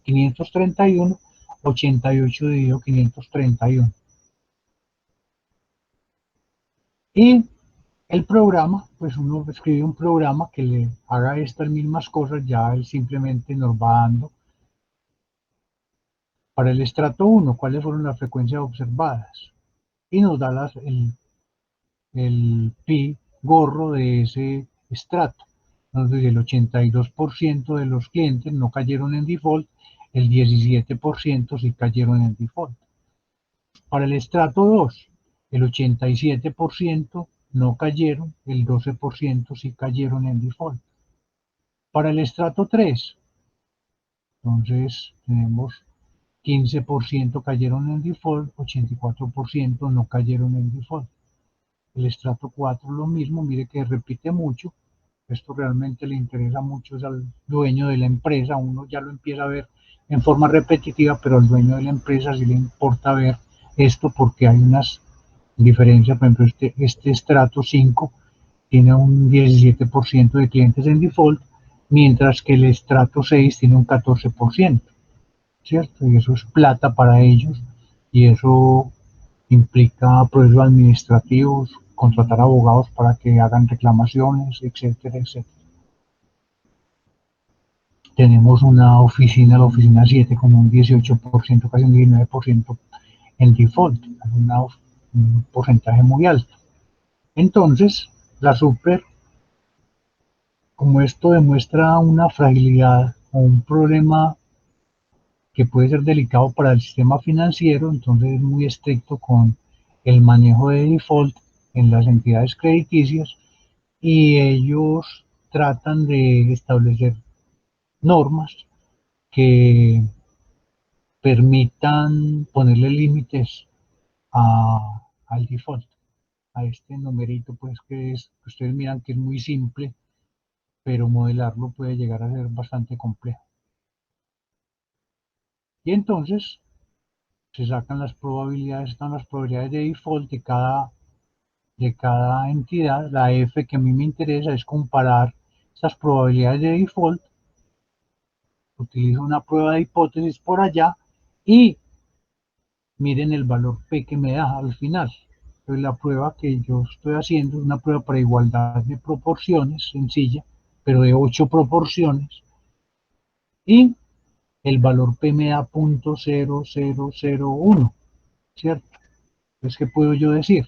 531, 88 dividido 531. Y el programa, pues uno escribe un programa que le haga estas mismas cosas, ya él simplemente nos va dando para el estrato 1 cuáles fueron las frecuencias observadas y nos da el pi gorro de ese estrato. Entonces el 82% de los clientes no cayeron en default, el 17% sí cayeron en default. Para el estrato 2, el 87% no cayeron, el 12% sí cayeron en default. Para el estrato 3, entonces tenemos 15% cayeron en default, 84% no cayeron en default. El estrato 4 lo mismo, mire que repite mucho. Esto realmente le interesa mucho al dueño de la empresa, uno ya lo empieza a ver en forma repetitiva, pero al dueño de la empresa sí le importa ver esto porque hay unas diferencias. Por ejemplo, este estrato 5 tiene un 17% de clientes en default, mientras que el estrato 6 tiene un 14%, ¿cierto? Y eso es plata para ellos y eso implica procesos administrativos, contratar abogados para que hagan reclamaciones, etcétera, etcétera. Tenemos una oficina, la oficina 7, con un 18%, casi un 19% en default, un porcentaje muy alto. Entonces, la super, como esto demuestra una fragilidad o un problema que puede ser delicado para el sistema financiero, entonces es muy estricto con el manejo de default en las entidades crediticias y ellos tratan de establecer normas que permitan ponerle límites al default, a este numerito, pues que es, que ustedes miran que es muy simple, pero modelarlo puede llegar a ser bastante complejo. Y entonces se sacan las probabilidades, están las probabilidades de default de cada entidad. La F que a mí me interesa es comparar estas probabilidades de default, utilizo una prueba de hipótesis por allá y miren el valor P que me da al final. Entonces la prueba que yo estoy haciendo es una prueba para igualdad de proporciones, sencilla, pero de 8 proporciones, y el valor P me da 0.0001, ¿cierto? Entonces, ¿qué puedo yo decir?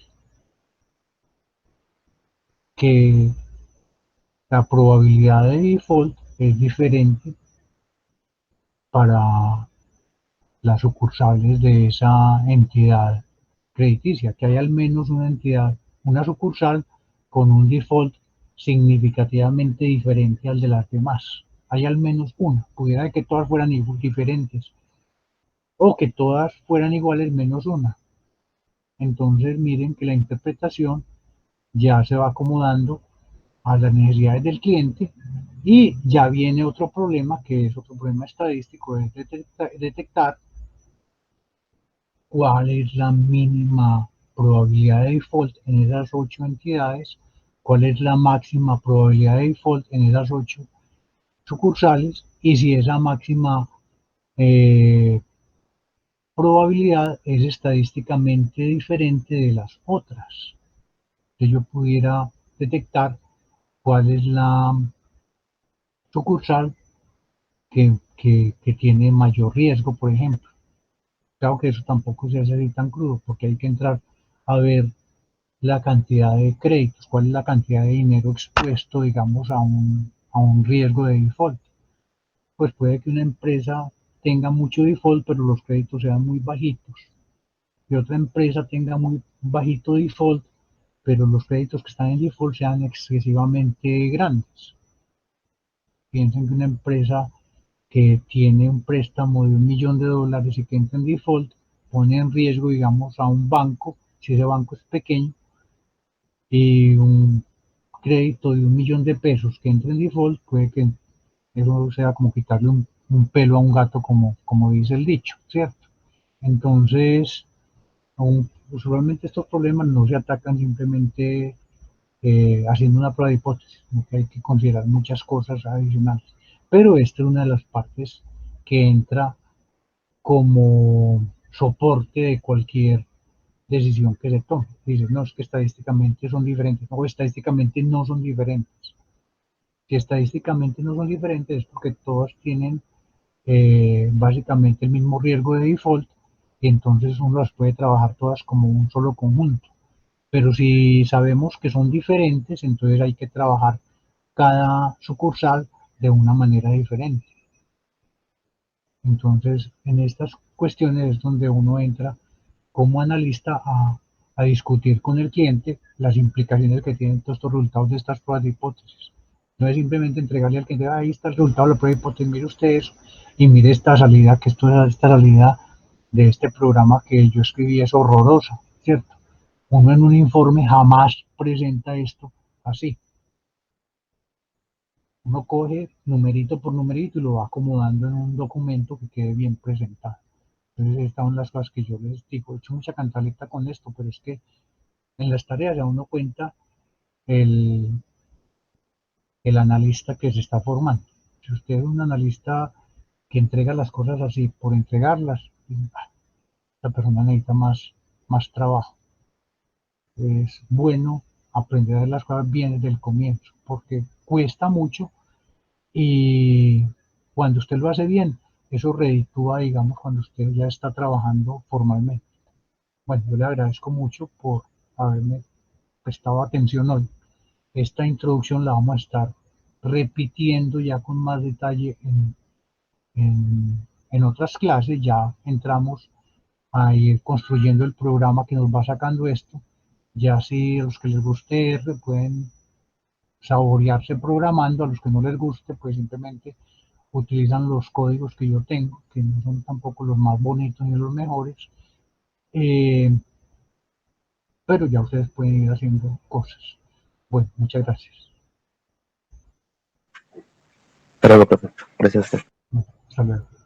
Que la probabilidad de default es diferente para las sucursales de esa entidad crediticia, que hay al menos una entidad, una sucursal con un default significativamente diferente al de las demás. Hay al menos una, pudiera que todas fueran diferentes o que todas fueran iguales menos una. Entonces miren que la interpretación ya se va acomodando a las necesidades del cliente y ya viene otro problema que es otro problema estadístico, es detectar cuál es la mínima probabilidad de default en esas 8 entidades, cuál es la máxima probabilidad de default en esas 8 sucursales y si esa máxima eh, probabilidad es estadísticamente diferente de las otras. Que yo pudiera detectar cuál es la sucursal que tiene mayor riesgo, por ejemplo. Claro que eso tampoco se hace así tan crudo, porque hay que entrar a ver la cantidad de créditos, cuál es la cantidad de dinero expuesto, digamos, a un riesgo de default. Pues puede que una empresa tenga mucho default, pero los créditos sean muy bajitos. Y otra empresa tenga muy bajito default, pero los créditos que están en default sean excesivamente grandes. Piensen que una empresa que tiene un préstamo de $1.000.000 y que entra en default, pone en riesgo, digamos, a un banco, si ese banco es pequeño, y un crédito de $1.000.000 que entre en default, puede que eso sea como quitarle un pelo a un gato, como dice el dicho, ¿cierto? Entonces, usualmente estos problemas no se atacan simplemente haciendo una prueba de hipótesis, sino que hay que considerar muchas cosas adicionales. Pero esta es una de las partes que entra como soporte de cualquier decisión que se tome. Dicen, no, es que estadísticamente son diferentes. No, estadísticamente no son diferentes. Si estadísticamente no son diferentes es porque todas tienen básicamente el mismo riesgo de default y entonces uno las puede trabajar todas como un solo conjunto. Pero si sabemos que son diferentes, entonces hay que trabajar cada sucursal de una manera diferente. Entonces, en estas cuestiones es donde uno entra como analista a discutir con el cliente las implicaciones que tienen todos estos resultados de estas pruebas de hipótesis. No es simplemente entregarle al cliente, ahí está el resultado de la prueba de hipótesis, mire usted eso, y mire esta salida, que esta salida de este programa que yo escribí es horrorosa, ¿cierto? Uno en un informe jamás presenta esto así. Uno coge numerito por numerito y lo va acomodando en un documento que quede bien presentado. Entonces, estas son las cosas que yo les digo. He hecho mucha cantaleta con esto, pero es que en las tareas ya uno cuenta el, el analista que se está formando. Si usted es un analista que entrega las cosas así por entregarlas, la persona necesita más trabajo. Es bueno aprender a hacer las cosas bien desde el comienzo, porque cuesta mucho y cuando usted lo hace bien, eso reditúa, digamos, cuando usted ya está trabajando formalmente. Bueno, yo le agradezco mucho por haberme prestado atención hoy. Esta introducción la vamos a estar repitiendo ya con más detalle en otras clases. Ya entramos a ir construyendo el programa que nos va sacando esto. Ya si a los que les guste pueden saborearse programando, a los que no les guste pues simplemente utilizan los códigos que yo tengo, que no son tampoco los más bonitos ni los mejores, eh, pero ya ustedes pueden ir haciendo cosas. Bueno, muchas gracias. Hasta luego, profe. Gracias a usted. Hasta luego.